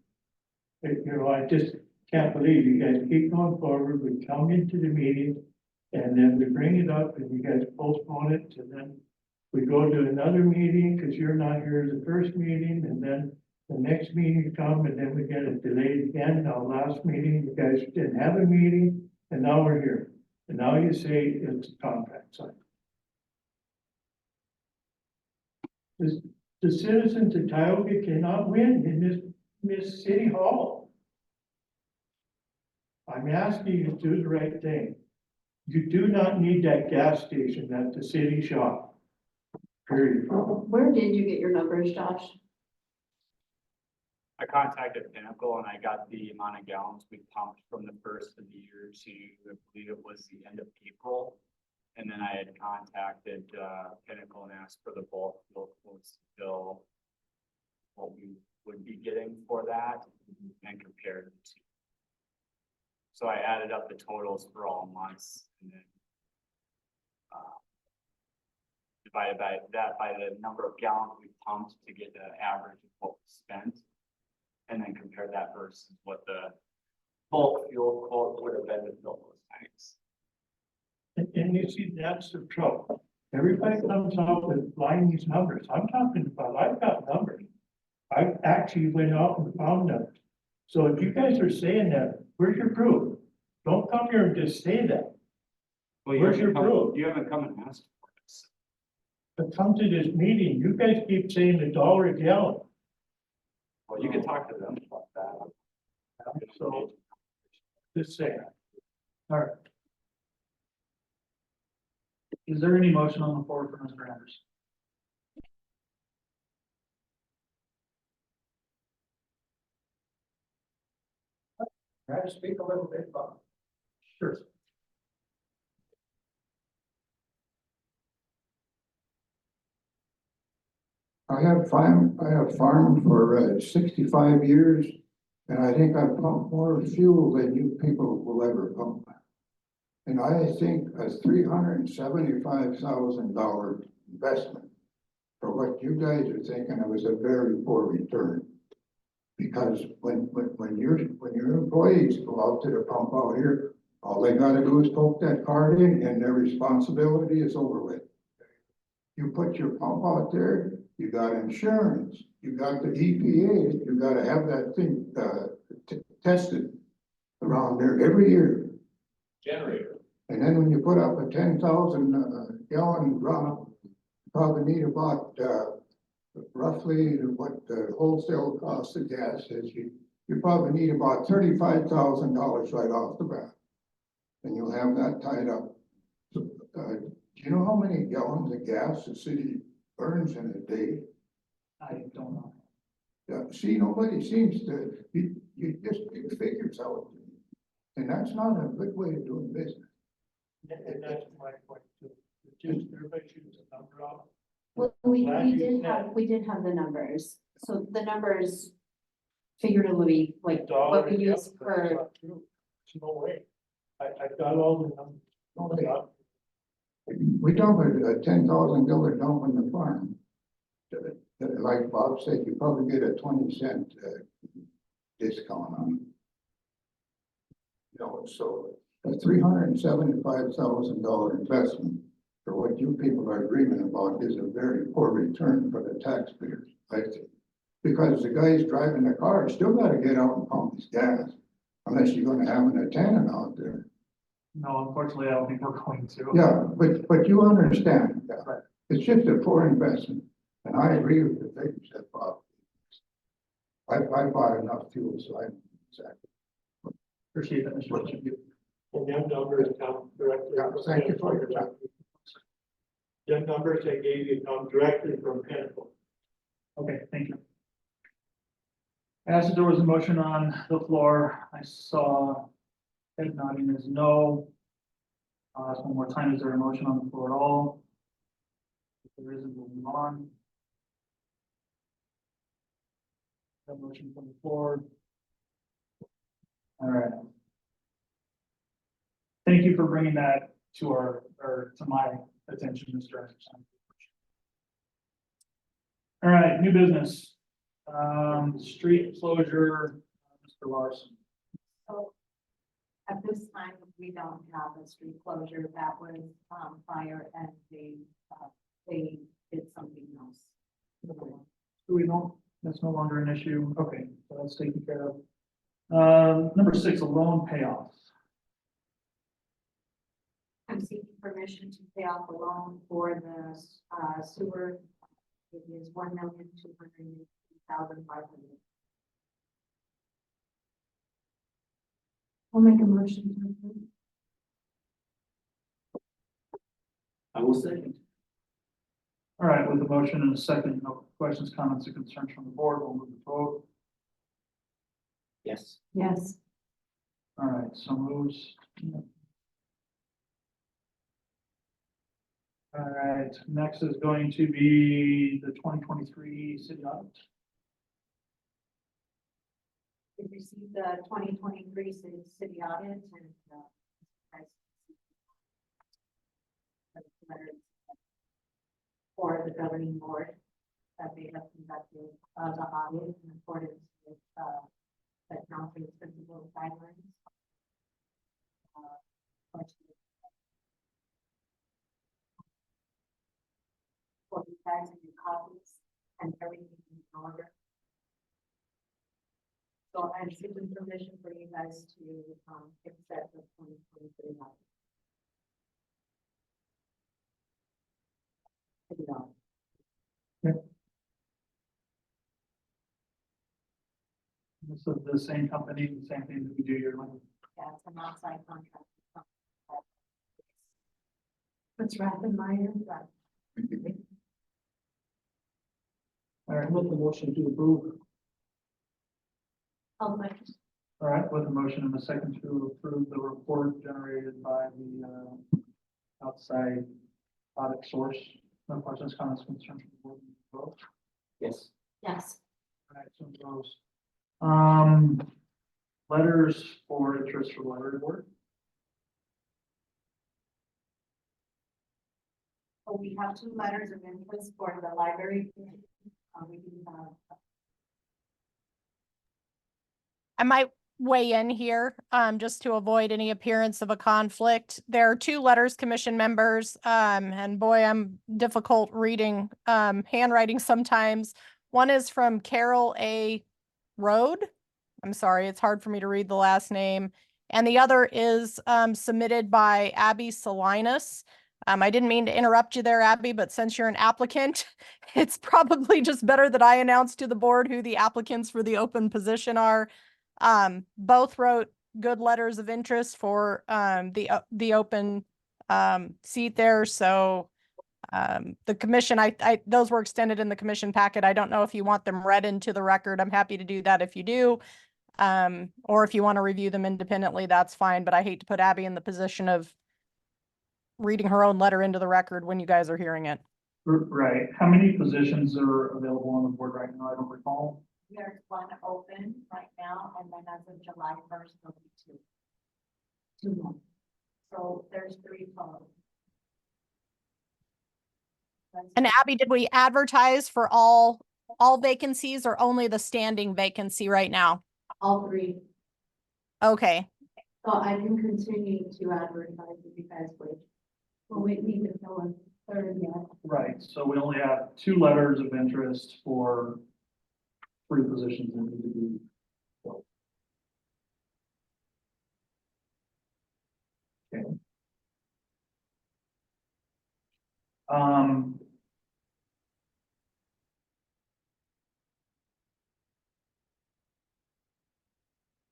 You know, I just can't believe you guys keep going forward, we come into the meeting, and then we bring it up, and you guys postpone it, and then we go to another meeting, because you're not here at the first meeting, and then the next meeting come, and then we get it delayed again. Now, last meeting, you guys didn't have a meeting, and now we're here. And now you say it's a contract signed. The citizens of Tioga cannot win in this city hall. I'm asking you to do the right thing. You do not need that gas station at the city shop. Period. Where did you get your numbers, Josh? I contacted Pinnacle and I got the amount of gallons we pumped from the first of the year to, I believe it was the end of April. And then I had contacted, Pinnacle and asked for the bulk fuel quotes to fill what we would be getting for that and compared the two. So I added up the totals for all months and then divided by that by the number of gallons we pumped to get the average of what we spent. And then compare that versus what the bulk fuel quote would have been to fill those tanks. And you see, that's the trouble. Everybody comes out with lying these numbers. I'm talking about, I've got numbers. I actually went out and found them. So if you guys are saying that, where's your proof? Don't come here and just say that. Well, Where's your proof? You haven't come and asked for this. But come to this meeting, you guys keep saying $1 a gallon. Well, you can talk to them about that. So, just saying. All right. Is there any motion on the floor for Mr. Anderson? Can I speak a little bit about? Sure. I have farmed for 65 years, and I think I've pumped more fuel than you people will ever pump. And I think a $375,000 investment for what you guys are thinking of is a very poor return. Because when your employees go out to the pump out here, all they gotta do is poke that card in and their responsibility is over with. You put your pump out there, you got insurance, you got the EPA, you gotta have that thing tested around there every year. Generator. And then when you put up a 10,000 gallon drum, you probably need about roughly what the wholesale cost of gas is. You probably need about $35,000 right off the bat. And you'll have that tied up. So, do you know how many gallons of gas the city burns in a day? I don't know. See, nobody seems to, you just pick figures out. And that's not a good way of doing business. And that's my point too. Just everybody shoots a number out. Well, we did have the numbers. So the numbers figuratively, like what we use per, There's no way. I've got all the numbers. No, I got- We dump a 10,000 gallon dump in the farm. Like Bob said, you probably get a 20-cent discount on it. You know, so a $375,000 investment for what you people are dreaming about is a very poor return for the taxpayers, I think. Because the guys driving the car still gotta get out and pump his gas, unless you're gonna have an attendant out there. No, unfortunately, I don't think we're going to. Yeah, but you understand that. It's just a poor investment, and I agree with the things that Bob. I bought enough fuel, so I, exactly. Appreciate that, Mr. Bishop. And them numbers come directly. Yeah, thank you for your time. Them numbers I gave you come directly from Pinnacle. Okay, thank you. As there was a motion on the floor, I saw head nodding as no. One more time, is there a motion on the floor at all? If there isn't, we'll move on. That motion from the floor. All right. Thank you for bringing that to to my attention, Mr. Anderson. All right, new business. Street closure, Mr. Larson. So at this time, we don't have a street closure. That was, prior and they did something else. Do we know? That's no longer an issue. Okay, so that's taken care of. Number 6, a loan payoff. I'm seeking permission to pay off a loan for the sewer. It is $1,280,500. I'll make a motion to approve. I will second. All right, with the motion and a second, no questions, comments, or concerns from the board, we'll move to vote. Yes. Yes. All right, so moves. All right, next is going to be the 2023 city audit. We received the 2023 city audit and letters for the governing board that they have conducted the audit in accordance with the council's principal guidelines. For you guys and your copies and everything in order. So I'm seeking permission for you guys to accept the 2023 audit. This is the same company, the same thing that we do yearly. Yeah, it's an outside contract. Let's wrap in my ear. All right, with the motion to approve. Oh, but All right, with the motion and a second to approve the report generated by the outside audit source. No questions, comments, concerns from the board? Vote. Yes. yes, All right, so those. Letters for interest for library board. so we have 2 letters of interest for the library. We do have. I might weigh in here, just to avoid any appearance of a conflict. There are 2 letters, commission members, and boy, I'm difficult reading, handwriting sometimes. One is from Carol A. Road. I'm sorry, it's hard for me to read the last name. And the other is, submitted by Abby Salinas. I didn't mean to interrupt you there, Abby, but since you're an applicant, it's probably just better that I announce to the board who the applicants for the open position are. Both wrote good letters of interest for the open seat there. So the commission, those were extended in the commission packet. I don't know if you want them read into the record. I'm happy to do that if you do. Or if you want to review them independently, that's fine. But I hate to put Abby in the position of reading her own letter into the record when you guys are hearing it. Right. How many positions are available on the board right now? I don't recall. There's 1 open right now, and then as of July 1st, there'll be 2 more. So there's 3 total. And Abby, did we advertise for all vacancies or only the standing vacancy right now? All 3. Okay. So I can continue to advertise if you guys wish. Well, we need to fill a 3rd yet. Right. So we only have 2 letters of interest for 3 positions that need to be filled. Um.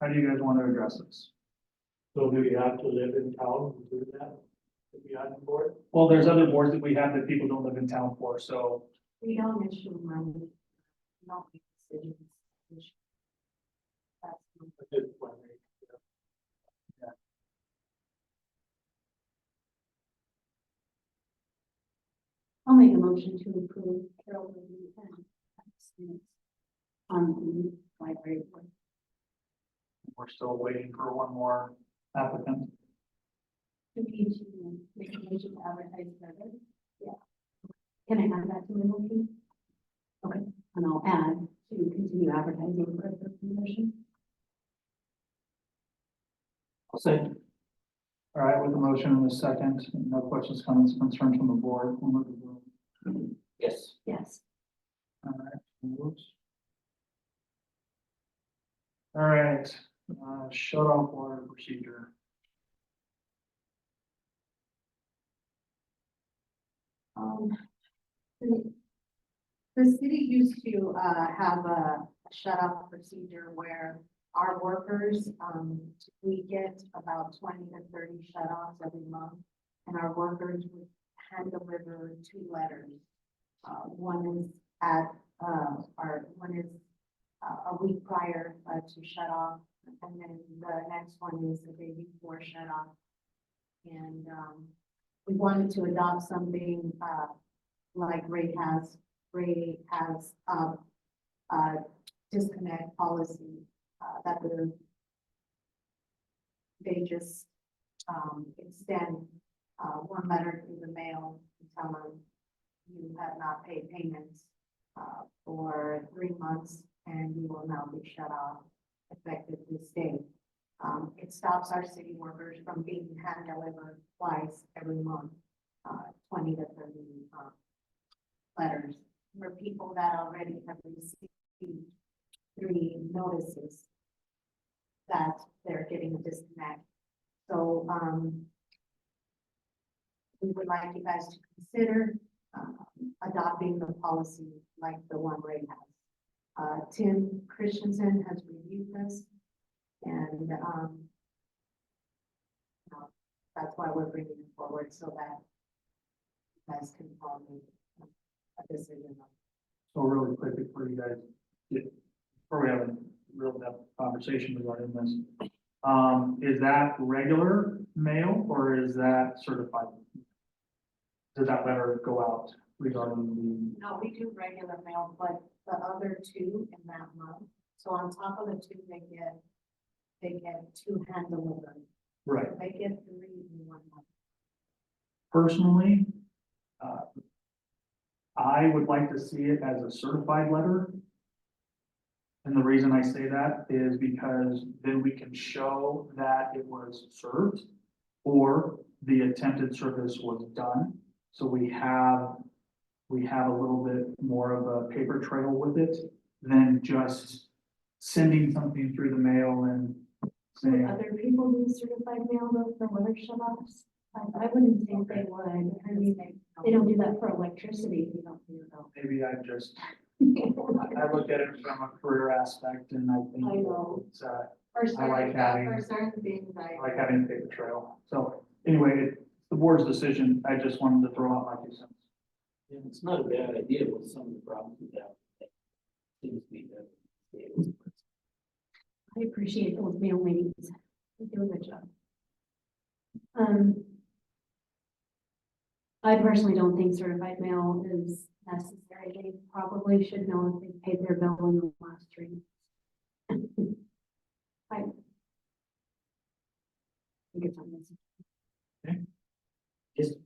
How do you guys want to address this? So do you have to live in town to do that? To be on the board? Well, there's other boards that we have that people don't live in town for, so We don't issue money, not make decisions. That's I just wondering. I'll make a motion to approve Carol Levy and abstinence on the library board. we're still waiting for one more applicant. Do we need to make a motion to advertise further? Yeah. Can I add that to my motion? Okay, and I'll add to continue advertising for the position. I'll say, All right, with the motion in a second, no questions, comments, concerns from the board. We'll move the room. yes, Yes. All right, whoops. All right, shut off water procedure. The city used to, have a shut-off procedure where our workers, we get about 20 to 30 shut-offs every month. And our workers would hand deliver 2 letters. One is one is a week prior, to shut off. And then the next one is the day before shut off. And, we wanted to adopt something, like Ray has disconnect policy, that they just, extend, one letter through the mail to tell them you have not paid payments, for 3 months and you will now be shut off effective this day. It stops our city workers from being hand delivered twice every month, 20 to 30, letters for people that already have received 3 notices that they're getting a disconnect. So, we would like you guys to consider, adopting the policy like the one Ray has. Tim Christensen has reviewed this and, that's why we're bringing it forward so that you guys can follow a decision. So really quick before you guys before we have a real depth conversation regarding this, is that regular mail or is that certified? Does that letter go out regarding the? No, we do regular mail, but the other 2 in that month, so on top of the 2, they get 2 hand delivered. Right. They get 3 in 1 month. Personally, I would like to see it as a certified letter. And the reason I say that is because then we can show that it was served or the attempted service was done. So we have a little bit more of a paper trail with it than just sending something through the mail and Do saying, other people do certified mail though for weather shut-offs? I wouldn't think they would. I mean, they don't do that for electricity. You don't do that. maybe I just, I look at it from a career aspect and I think I know. it's, For certain, having- for certain things, I like having a paper trail. So anyway, it's the board's decision. I just wanted to throw out my 2 cents. yeah, it's not a bad idea with some of the problems we have. Seems to be that. I appreciate those mail ladies. They do a good job. I personally don't think certified mail is necessary. They probably should know if they paid their bill in the last 3 months. I think it's unnecessary.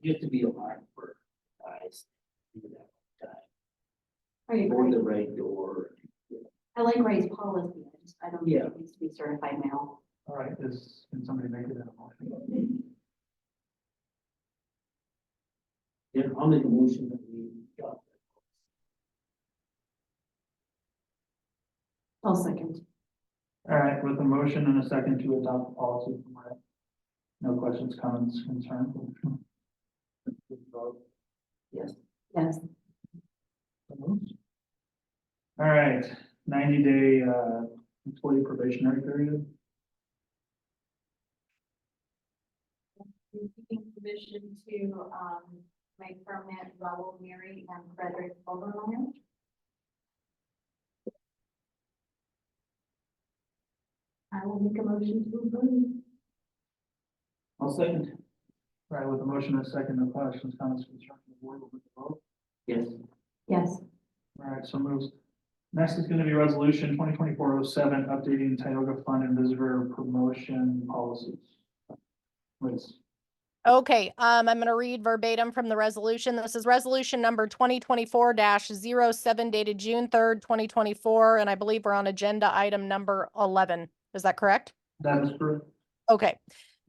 Just to be alarmed for guys. Do that all I the time. Or agree. the right door. I like Ray's policy. I don't think Yeah. it needs to be certified mail. All right, can somebody make it a motion? Yeah, I'll make a motion that we got. I'll second. All right, with a motion and a second to adopt the policy from Ray. No questions, comments, concerns? Yes. Yes. All right, 90-day employee probationary period. Seeking permission to, make permanent Raul Mary and Frederick Overmeyer. I will make a motion to approve. I'll second. All right, with the motion and a second, no questions, comments, concerns from the board, we'll move to vote. Yes. Yes. All right, so moves. Next is going to be resolution 2024-07, updating Tioga Fund and Visitor Promotion Policies. Liz. Okay, I'm gonna read verbatim from the resolution. This is resolution number 2024-07 dated June 3rd, 2024, and I believe we're on agenda item number 11. Is that correct? That is correct. Okay.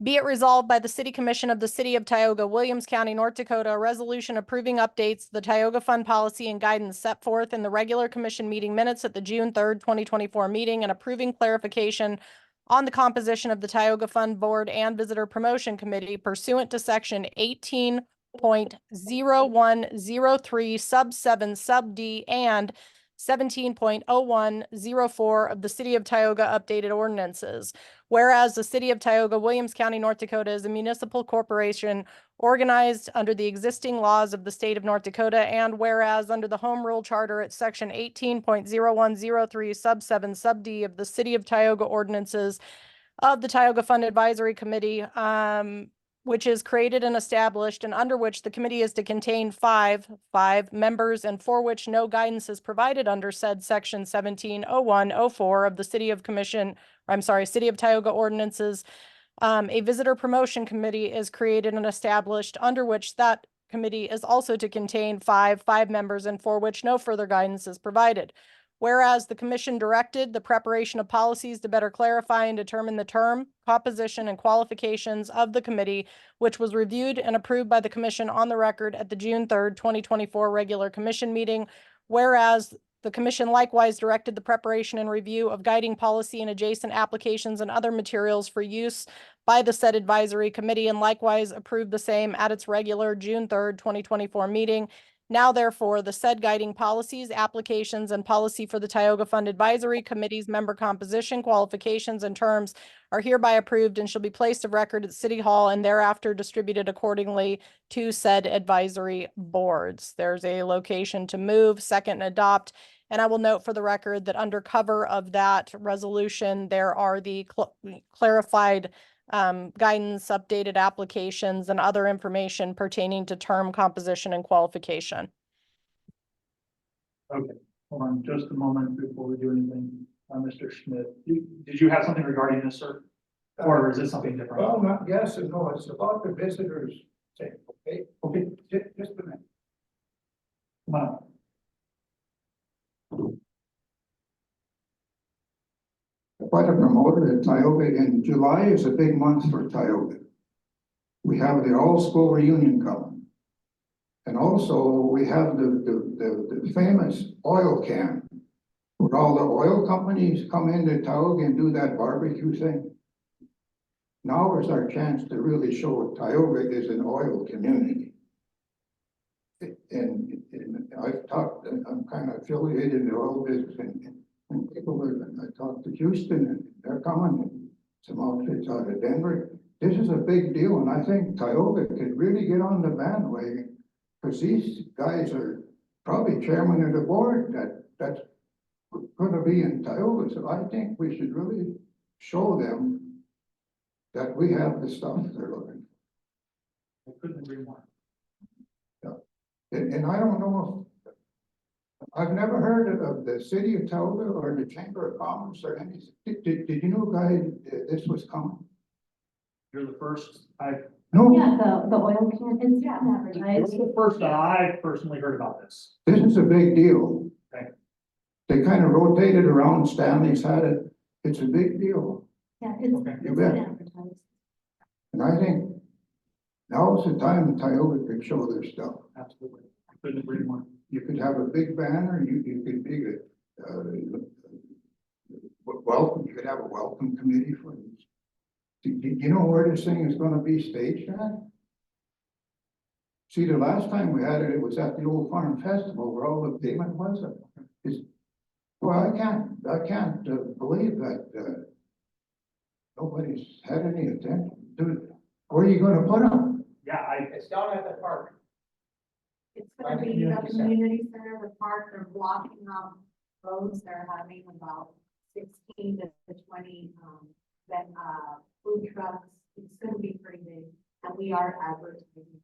Be it resolved by the City Commission of the City of Tioga, Williams County, North Dakota, a resolution approving updates to the Tioga Fund policy and guidance set forth in the regular commission meeting minutes at the June 3rd, 2024 meeting and approving clarification on the composition of the Tioga Fund Board and Visitor Promotion Committee pursuant to section 18.0103 sub 7 sub D and 17.0104 of the City of Tioga updated ordinances. Whereas the City of Tioga, Williams County, North Dakota is a municipal corporation organized under the existing laws of the state of North Dakota, and whereas under the Home Rule Charter at section 18.0103 sub 7 sub D of the City of Tioga ordinances of the Tioga Fund Advisory Committee, which is created and established and under which the committee is to contain five members and for which no guidance is provided under said section 170104 of the City of Tioga ordinances. A visitor promotion committee is created and established under which that committee is also to contain five members and for which no further guidance is provided. Whereas the commission directed the preparation of policies to better clarify and determine the term, composition, and qualifications of the committee, which was reviewed and approved by the commission on the record at the June 3rd, 2024 regular commission meeting. Whereas the commission likewise directed the preparation and review of guiding policy and adjacent applications and other materials for use by the said advisory committee and likewise approved the same at its regular June 3rd, 2024 meeting. Now, therefore, the said guiding policies, applications, and policy for the Tioga Fund Advisory Committee's member composition, qualifications, and terms are hereby approved and shall be placed of record at City Hall and thereafter distributed accordingly to said advisory boards. There's a location to move, second, and adopt. And I will note for the record that under cover of that resolution, there are the clarified guidance, updated applications, and other information pertaining to term, composition, and qualification. Okay, hold on just a moment before we do anything. Mr. Schmidt, did you have something regarding this, sir? Or is it something different? Well, not yes and no, it's about the visitors thing, okay? Okay, Just a minute. come on. Quite a promoter at Tioga, and July is a big month for Tioga. We have the all-school reunion coming. And also, we have the famous oil can, where all the oil companies come into Tioga and do that barbecue thing. Now is our chance to really show Tioga is an oil community. And I've talked, I'm kind of affiliated in the oil business, and people I talked to Houston, and they're coming, and some outfits out of Denver. This is a big deal, and I think Tioga could really get on the bandwagon, because these guys are probably chairman of the board that's going to be in Tioga. So I think we should really show them that we have the stuff they're looking I couldn't agree more. for. And I don't know if, I've never heard of the city of Tioga or the Chamber of Commerce or anything. Did you know, guys, this was coming? You're the first, No, Yeah, the oil can, it's you're advertised. the first that I personally heard about this. this is a big deal. Okay. They kind of rotated around, Stanley's had it. It's a big deal. Yeah, it's Okay. You it's bet. been advertised. And I think now is the time Tioga could show their stuff. Absolutely. I couldn't agree more. You could have a big banner, you could be welcome, you could have a welcome committee for Do you know where this thing is gonna be staged at? See, the last time we had it, it was at the old farm festival where all the payment was. Well, I can't believe that, nobody's had any attention to it. Where are you gonna put them? Yeah, It's down at the park. It's gonna be the community center, the park, they're blocking off roads, they're having about 16 to 20, food trucks. It's gonna be pretty big, and we are advertising,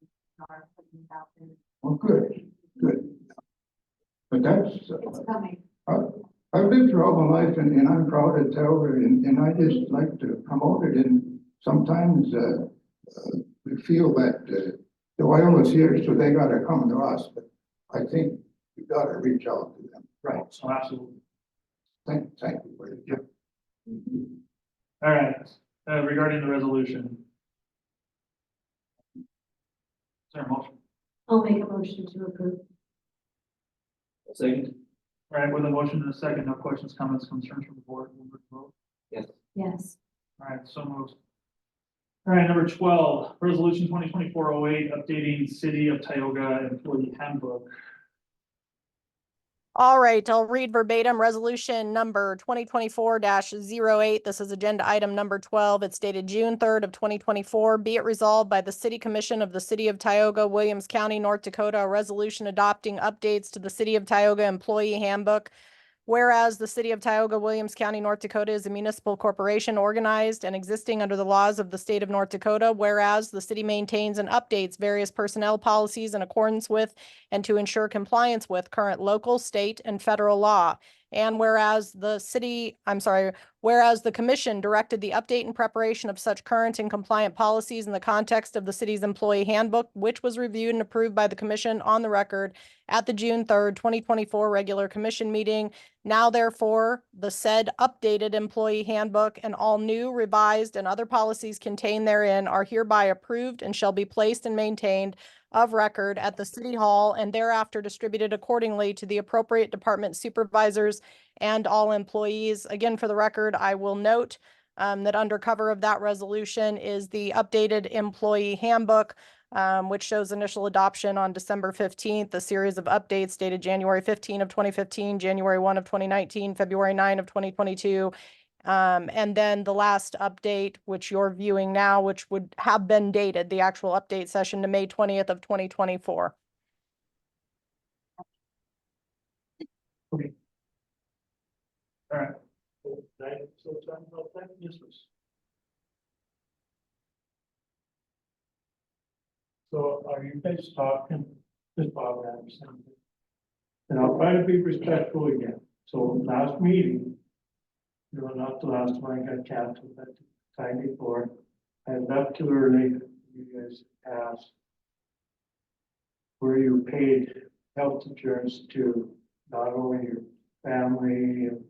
are putting it out there. Oh, good, good. But that's, It's coming. I've lived through all my life and I'm proud of Tioga and I just like to promote it and sometimes, we feel that, the Wyoming's here, so they gotta come to us, but I think we gotta reach out to them. right, so absolutely. Thank you for it. All right, regarding the resolution. Is there a motion? I'll make a motion to approve. Second? All right, with a motion and a second, no questions, comments, concerns from the board, we'll vote. Yes. Yes. All right, so moved. All right, number 12, resolution 2024-08, updating city of Tioga employee handbook. All right, I'll read verbatim resolution number 2024-08. This is agenda item number 12. It's dated June 3rd of 2024. Be it resolved by the City Commission of the City of Tioga, Williams County, North Dakota, a resolution adopting updates to the City of Tioga Employee Handbook. Whereas the City of Tioga, Williams County, North Dakota is a municipal corporation organized and existing under the laws of the state of North Dakota. Whereas the city maintains and updates various personnel policies in accordance with and to ensure compliance with current local, state, and federal law. And whereas the commission directed the update and preparation of such current and compliant policies in the context of the city's employee handbook, which was reviewed and approved by the commission on the record at the June 3rd, 2024 regular commission meeting. Now therefore, the said updated employee handbook and all new, revised, and other policies contained therein are hereby approved and shall be placed and maintained of record at the City Hall and thereafter distributed accordingly to the appropriate department supervisors and all employees. Again, for the record, I will note that under cover of that resolution is the updated employee handbook, which shows initial adoption on December 15th, a series of updates dated January 15 of 2015, January 1 of 2019, February 9 of 2022. And then the last update, which you're viewing now, which would have been dated, the actual update session to May 20th of 2024. All right. So talking about that, yes, please. So are you guys talking, this Bob Anderson? And I'll try to be respectful again. So last meeting, no, not the last one, I got canceled, but the time before, I left too early, you guys asked. Where you paid health insurance to not only your family and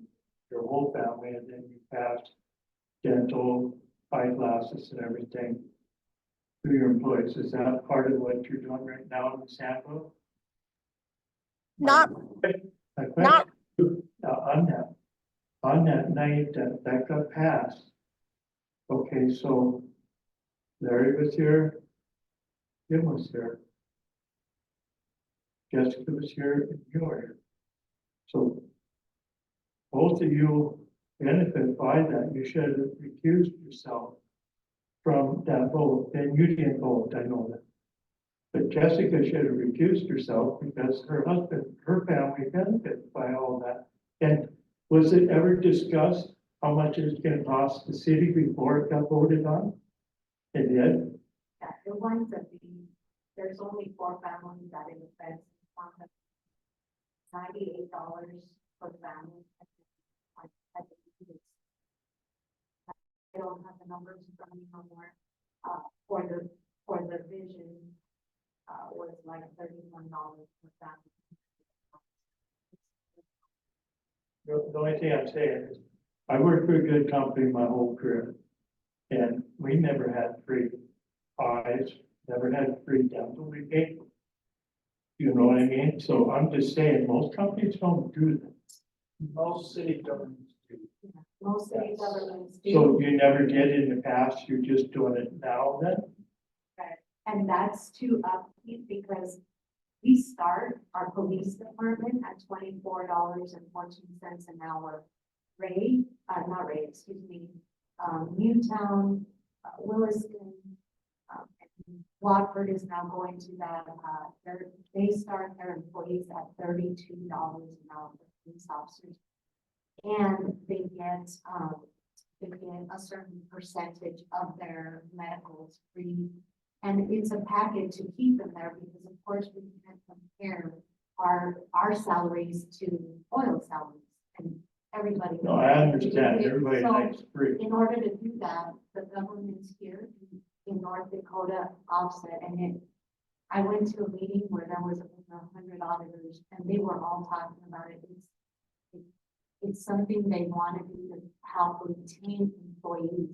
your whole family, and then you passed dental, eyeglasses and everything to your employees. Is that part of what you're doing right now in the sample? Not On that night that got passed. Okay, so Larry was here, Jim was here. Jessica was here, and you were here. So both of you benefit by that. You should have recused yourself from that vote, and you didn't vote, I know that. But Jessica should have recused herself because her husband, her family benefited by all that. And was it ever discussed how much it's gonna cost the city before it got voted on? It did. Yeah, the ones that there's only 4 families that it affects. $98 per family. I don't have the numbers in front of me no more. For the vision, was like $31 per family. The only thing I'm saying is, I worked for a good company my whole career. And we never had free eyes, never had free dental, we paid for it. You know what I mean? So I'm just saying, most companies don't do that. Most city governments do. Most city governments do. So you never did in the past, you're just doing it now then? And that's to upkeep because we start our police department at $24.14 an hour. Excuse me, Newtown, Williston, and Watford is now going to that, they start their employees at $32 an hour for police officers. And they get a certain percentage of their medicals free. And it's a package to keep them there because of course we can't compare our salaries to oil salaries and everybody. No, I understand, everybody So, likes free. in order to do that, the government's here in North Dakota offset and I went to a meeting where there was over 100 auditors and they were all talking about it. It's something they want to do to help retain employees,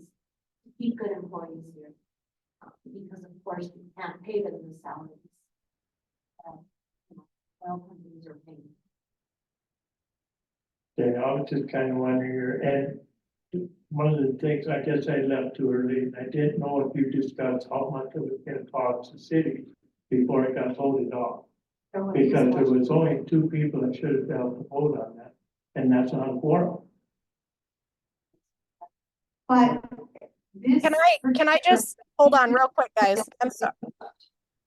to keep good employees here. Because of course we can't pay them the salaries. Oil companies are paying. Yeah, I was just kind of wondering here, and one of the things, I guess I left too early, and I didn't know if you discussed how much it was gonna cost the city before it got voted off. Because there was only 2 people that should have been able to vote on that, and that's on a quorum. But this. Can I just, hold on real quick, guys?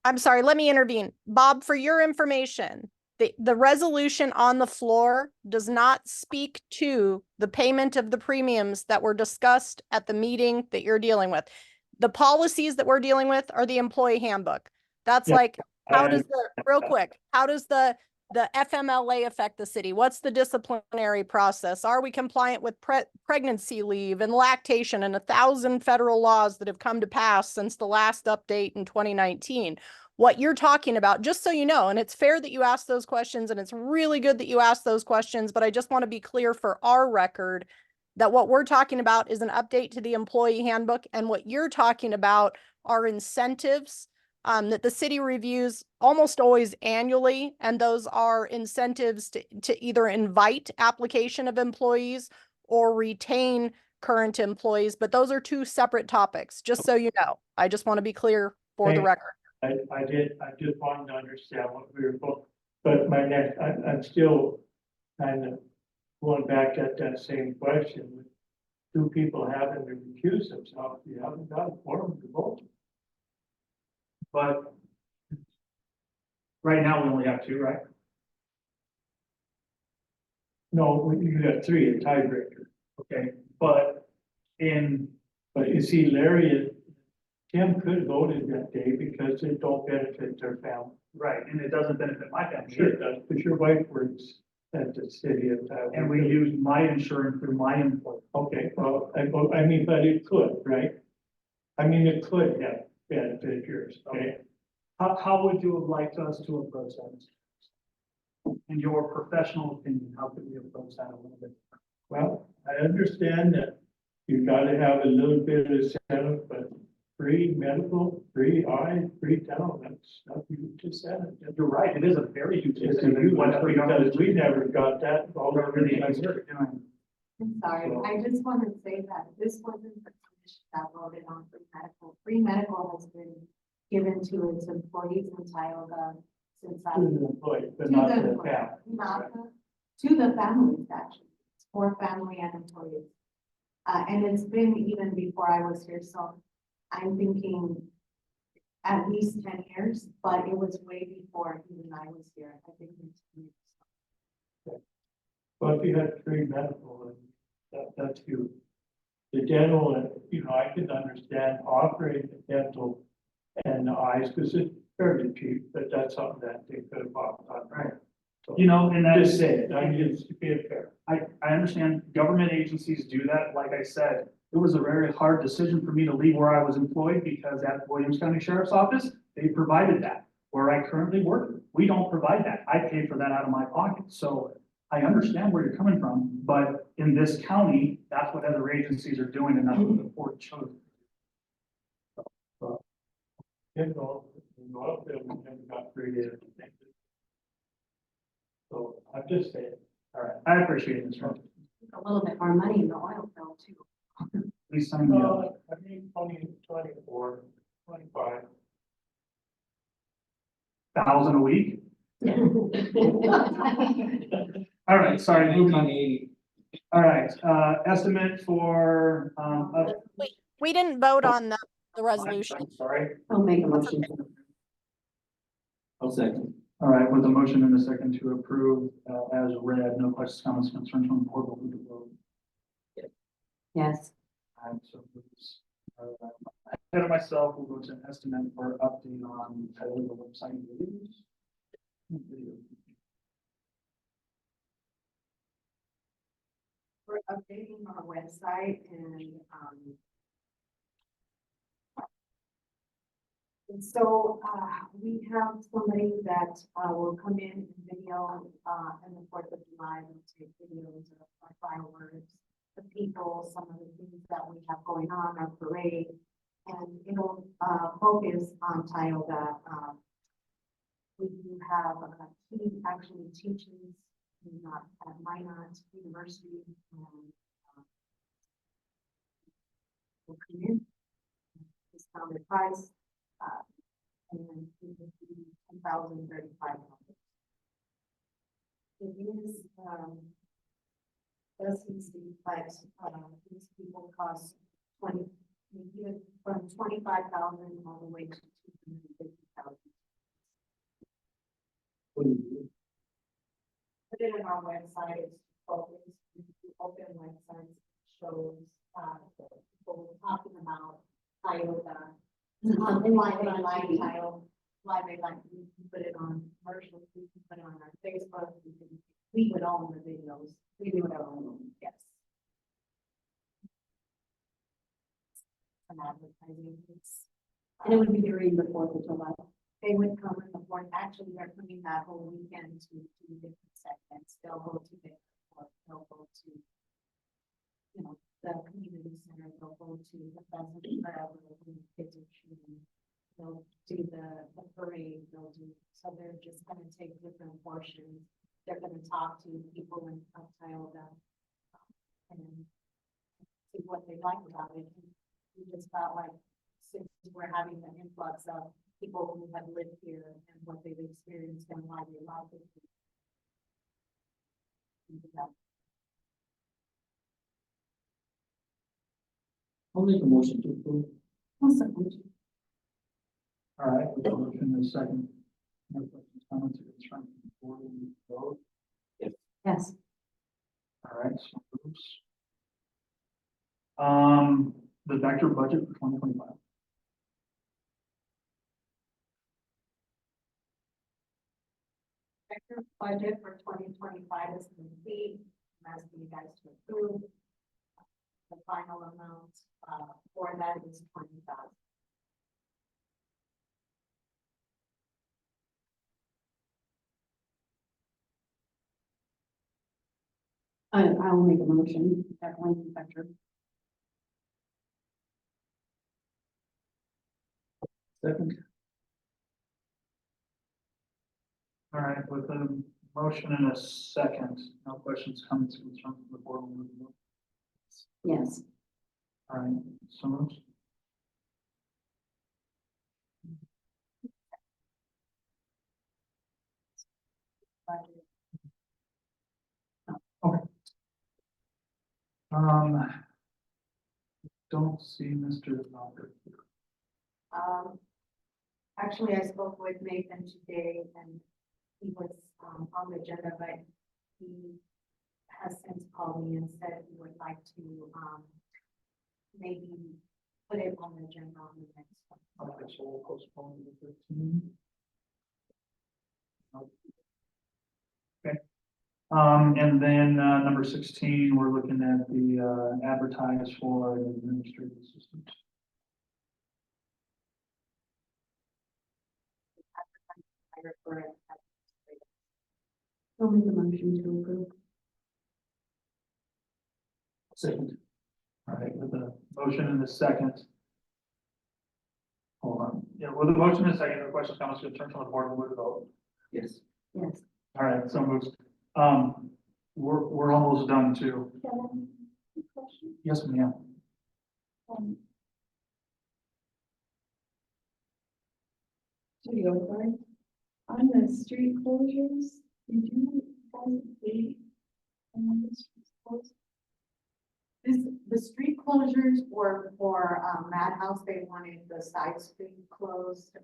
I'm sorry, let me intervene. Bob, for your information, the resolution on the floor does not speak to the payment of the premiums that were discussed at the meeting that you're dealing with. The policies that we're dealing with are the employee handbook. That's Yeah, like, how does real quick, how does the FMLA affect the city? What's the disciplinary process? Are we compliant with pregnancy leave and lactation and 1,000 federal laws that have come to pass since the last update in 2019? What you're talking about, just so you know, and it's fair that you ask those questions and it's really good that you ask those questions, but I just want to be clear for our record that what we're talking about is an update to the employee handbook, and what you're talking about are incentives that the city reviews almost always annually, and those are incentives to either invite application of employees or retain current employees, but those are 2 separate topics, just so you know. I just want to be clear for the record. I just wanted to understand what we were both, but I'm still kind of going back at that same question. With 2 people having to recuse themselves, you haven't got a forum to vote. But right now, we only have 2, right? No, you got 3, a tiebreaker. Okay, but But you see, Larry and Tim could have voted that day because it don't benefit their family. right, and it doesn't benefit my family. Sure, it does, because your wife works at the city of Tioga. And we use my insurance through my employer. Okay, well, I mean, but it could, right? I mean, it could have benefit yours, okay? How would you have liked us to approach that? In your professional opinion, how could we approach that a little bit? Well, I understand that you gotta have a little bit of incentive, but free medical, free eye, free dental, that's, you just said it. You're right, it is a very huge. It's a huge one, because we never got that. I'm sorry, I just want to say that this wasn't the commission that voted on free medical. Free medical has been given to its employees in Tioga since I. To the employee, but not to the family. To the families, actually. It's for family and employees. And it's been even before I was here, so I'm thinking at least 10 years, but it was way before even I was here. I think it's 10 years. Well, if you had free medical, that's huge. The dental, I can understand offering the dental and the eyes, because it's fairly cheap, but that's something that they could have bought on, right? So, And that just is, say it, I mean, it's to be fair. I understand government agencies do that. Like I said, it was a very hard decision for me to leave where I was employed because at Williams County Sheriff's Office, they provided that. Where I currently work, we don't provide that. I pay for that out of my pocket. So I understand where you're coming from, but in this county, that's what other agencies are doing and that's what the board chose. Up there, we never got free everything. So I'm just saying, All right, I appreciate it, Mr. Rogers. a little bit more money in the oil field too. Please sign me up. I mean, 24, 25. 1,000 a week? All right, sorry, moving on. 1980. All right, estimate for, We didn't vote on the resolution. I'm sorry. I'll make a motion. I'll second. All right, with a motion and a second to approve, as read, no questions, comments, concerns from the board, will move to vote. Yes. And so, ahead of myself, we'll go to an estimate for update on Tioga website videos. We're updating our website and so, we have somebody that, will come in and video, in the 4th of July, and take videos of our fireworks, the people, some of the things that we have going on, our parade, and it'll, focus on Tioga. We do have, he actually teaches at Minot University, and, will come in, discounted price, and then it would be $10,035. It is, does seem like, these people cost 20, even from 25,000 all the way to 250,000. Put it in our website, it's focused, the open website shows, people talking about Tioga. And like Tile, like we can put it on commercials, we can put it on our Facebook, we would own the videos, we would own them, yes. An advertising, and it would be during the 4th of July. They would come in the 4th, actually, they're coming that whole weekend to do different segments, they'll go to the airport, they'll go to, you know, the community center, they'll go to the pheasant, wherever, the kids are shooting. They'll do the parade, they'll do, so they're just gonna take different portions. They're gonna talk to people in Tioga and see what they like about it. And we just felt like, since we're having an influx of people who have lived here and what they've experienced and why they like it. I'll make a motion to approve. All right, with the motion and a second. No questions, comments, or concerns from the board, will move to vote. Yes. All right, so moves. The vector budget for 2025. Vector budget for 2025 is complete. I'm asking you guys to approve. The final amount, for that is 20,000. I will make a motion that one vector. Second. All right, with a motion and a second, no questions, comments, concerns from the board, will move to vote. Yes. All right, so moves. Okay. Don't see Mr. Robert here. Actually, I spoke with Nathan today and he was, on the agenda, but he has since called me and said he would like to, maybe put it on the agenda on the next one. Okay, so we'll postpone to the 13th. Okay. And then, number 16, we're looking at the, advertise for an administrative assistant. I'll make a motion to approve. Second. All right, with a motion and a second. Hold on. Yeah, with a motion and a second, the questions, comments, concerns from the board, will move to vote. Yes. Yes. All right, so moves. We're almost done too. Question? Yes, ma'am. Tioga, on the street closures, did you guys date? The street closures were for, Madhouse, they wanted the side street closed,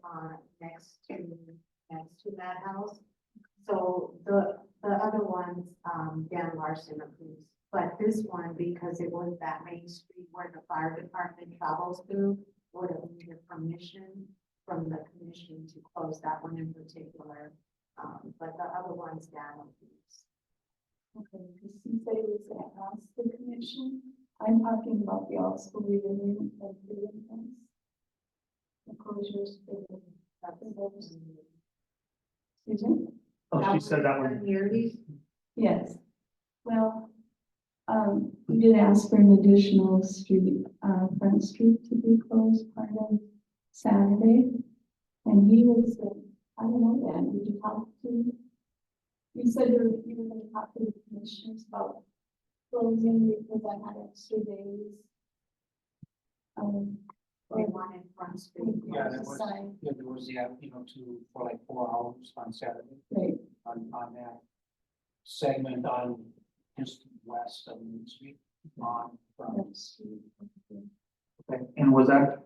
next to Madhouse. So the other ones, Dan Larson approves, but this one, because it was that main street where the fire department travels through, would have needed permission from the commission to close that one in particular. But the other ones, Dan approves. Okay, because since I was gonna ask the commission, I'm talking about the all-school reunion of the events. The closures for the, excuse me? Oh, she said that one. Yes. Well, we did ask for an additional street, Front Street to be closed part of Saturday. And he was, I don't know, Dan, did you talk to? You said you were gonna talk to the commissioners about closing because I had extra days. They wanted Front Street. Yeah, there was, for like 4 hours on Saturday right, on that segment on just west of Main Street on from. Front Street. Okay, and was that,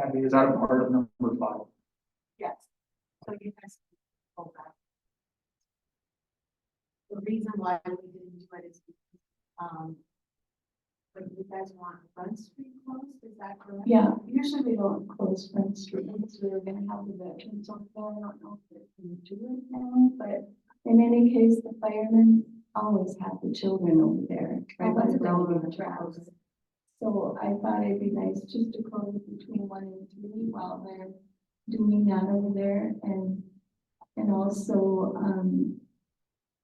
Abby, is that a part of number 5? Yes. So you guys can go back. The reason why we didn't do it is because, but you guys want Front Street closed, is that correct? Yeah, usually we don't close Front Street, because we were gonna have the veterans on there, I don't know if they can do it now, but in any case, the firemen always have the children over there. Right by the railroad tracks. So I thought it'd be nice just to close between 1 and 3 while they're doing that over there, and also,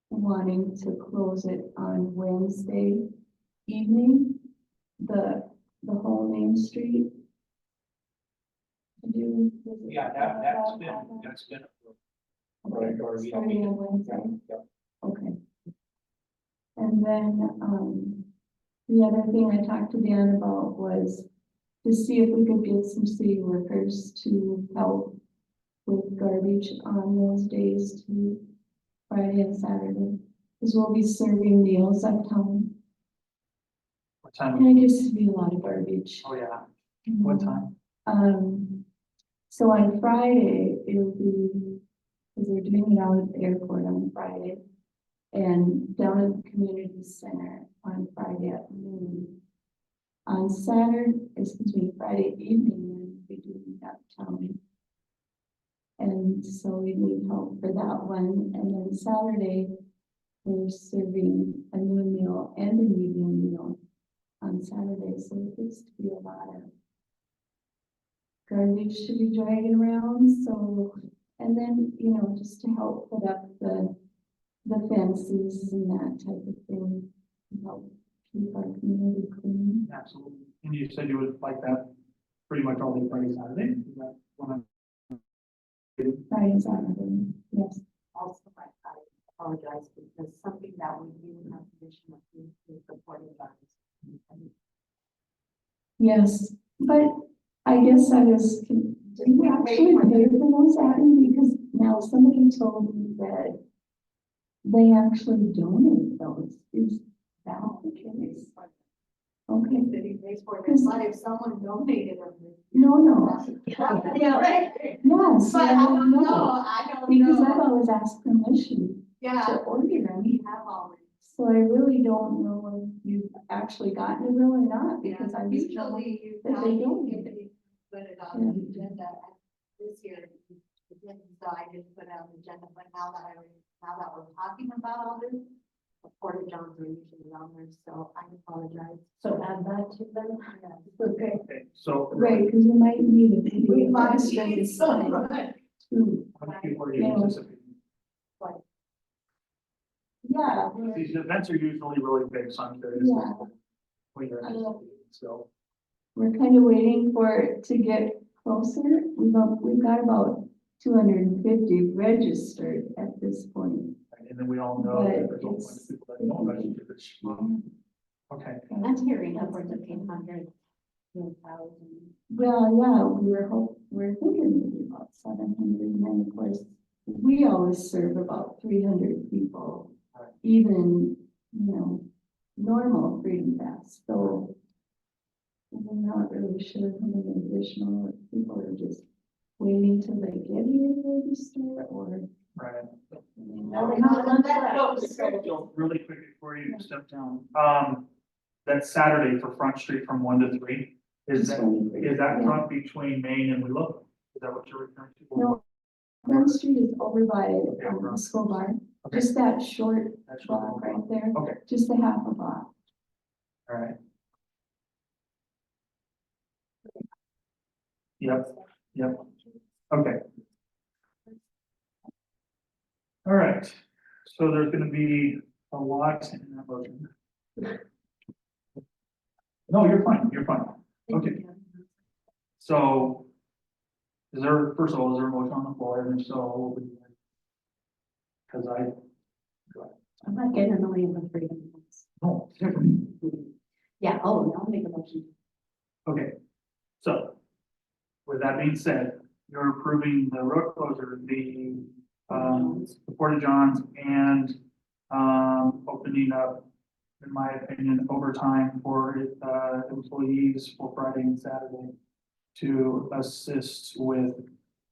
wanting to close it on Wednesday evening, the whole Main Street. Yeah, that's been. Okay, Or, starting on Wednesday. Yep. Okay. And then, the other thing I talked to Dan about was to see if we could get some city workers to help with garbage on those days too, Friday and Saturday, because we'll be serving meals uptown. What time? And it used to be a lot of garbage. Oh, yeah. What time? So on Friday, it'll be, because they're doing it out at the airport on Friday, and down at the community center on Friday at noon. On Friday evening, we'll be doing downtown. And so we need help for that one, and then Saturday, we're serving a noon meal and an evening meal on Saturday, so it gets to be a lot of garbage to be dragging around, so, and then, just to help put up the fences and that type of thing, to help keep our community clean. Absolutely. And you said you would like that pretty much all day Friday, Saturday? Is that one? Friday and Saturday, yes. Also, I apologize because something that we do have permission of is the porta johns. Yes, but I guess I was, did we actually pay for those, Abby? Because now somebody told me that they actually donate those. Is that the case? Okay. City pays for it, but if someone donated them. No. Yeah, right. Yes. But I don't know, Because I've always asked permission Yeah, to order them. we have always. So I really don't know if you've actually gotten a bill or not, because I was told Usually you that tell they me don't if need it. you put it on the agenda. This year, it didn't, so I didn't put it on the agenda, but now that we're talking about all this, the porta johns are usually on there, so I apologize. So add that to them? Okay. Okay, so. Right, because you might need it. We might need some. Too. How many people are you anticipating? Yeah. These events are usually really big, so I'm curious. Yeah. What you're anticipating, so. We're kind of waiting for it to get closer. We've got about 250 registered at this point. and then we all know that But there's a bunch of people that don't register this month. Okay, I'm hearing upwards of 800, 1,000. Well, yeah, we're thinking maybe about 700, and then of course, we always serve about 300 people. Right. Even, normal Freedom Fest, so. I'm not really sure how many additional people are just waiting till they get here to register, or. right. Really Really quick before you step down, that Saturday for Front Street from 1 to 3, is that Yeah. front between Main and Willow? Is that what you're referring to? No, Front Street is over by, the right. school barn, Okay. just that short That's block right there. Okay. Just a half a block. All right. Yep, yep, okay. All right, so there's gonna be a lot in that motion. No, you're fine, okay. So, first of all, is there a motion on the floor, and if so, because I'm not getting in the way of the Freedom Fest. no, Yeah, oh, I'll make a motion. okay, so. With that being said, you're approving the road closure, the Porta Johns and, opening up, in my opinion, overtime for, employees for Friday and Saturday to assist with,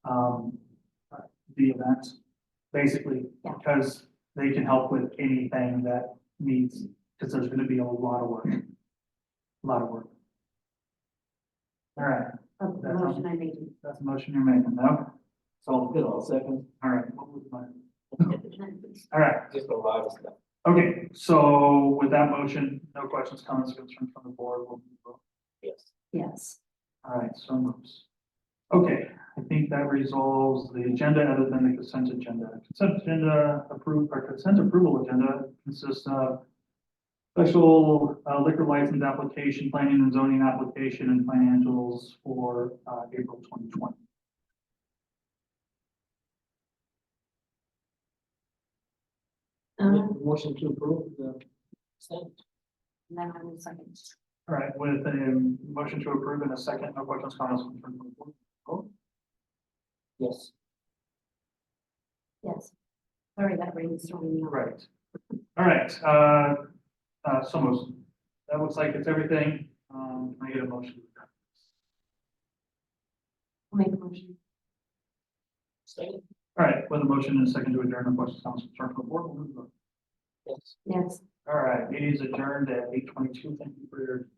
the event, basically, Yeah. because they can help with anything that needs, because there's gonna be a lot of work. A lot of work. All right. Of the motion I made. That's the motion you're making, no? Sounds good, I'll second. All right. What was mine? All right, Just a lot of stuff. okay, so with that motion, no questions, comments, concerns from the board, we'll vote. Yes. Yes. All right, so moves. Okay, I think that resolves the agenda other than the consent agenda. Consent agenda consent approval agenda consists of special liquor license application, planning and zoning application, and financials for April 2020. Motion to approve the consent. And then I will second. All right, with a motion to approve in a second, no questions, comments, concerns from the board. Vote. Yes. Yes. Sorry, that rain's throwing me off. Right. All right, so moves. That looks like it's everything. Can I get a motion? I'll make a motion. Second. All right, with a motion and a second to adjourn, no questions, comments, concerns from the board. We'll move on. Yes. Yes. All right, meeting is adjourned at 8:22. Thank you for your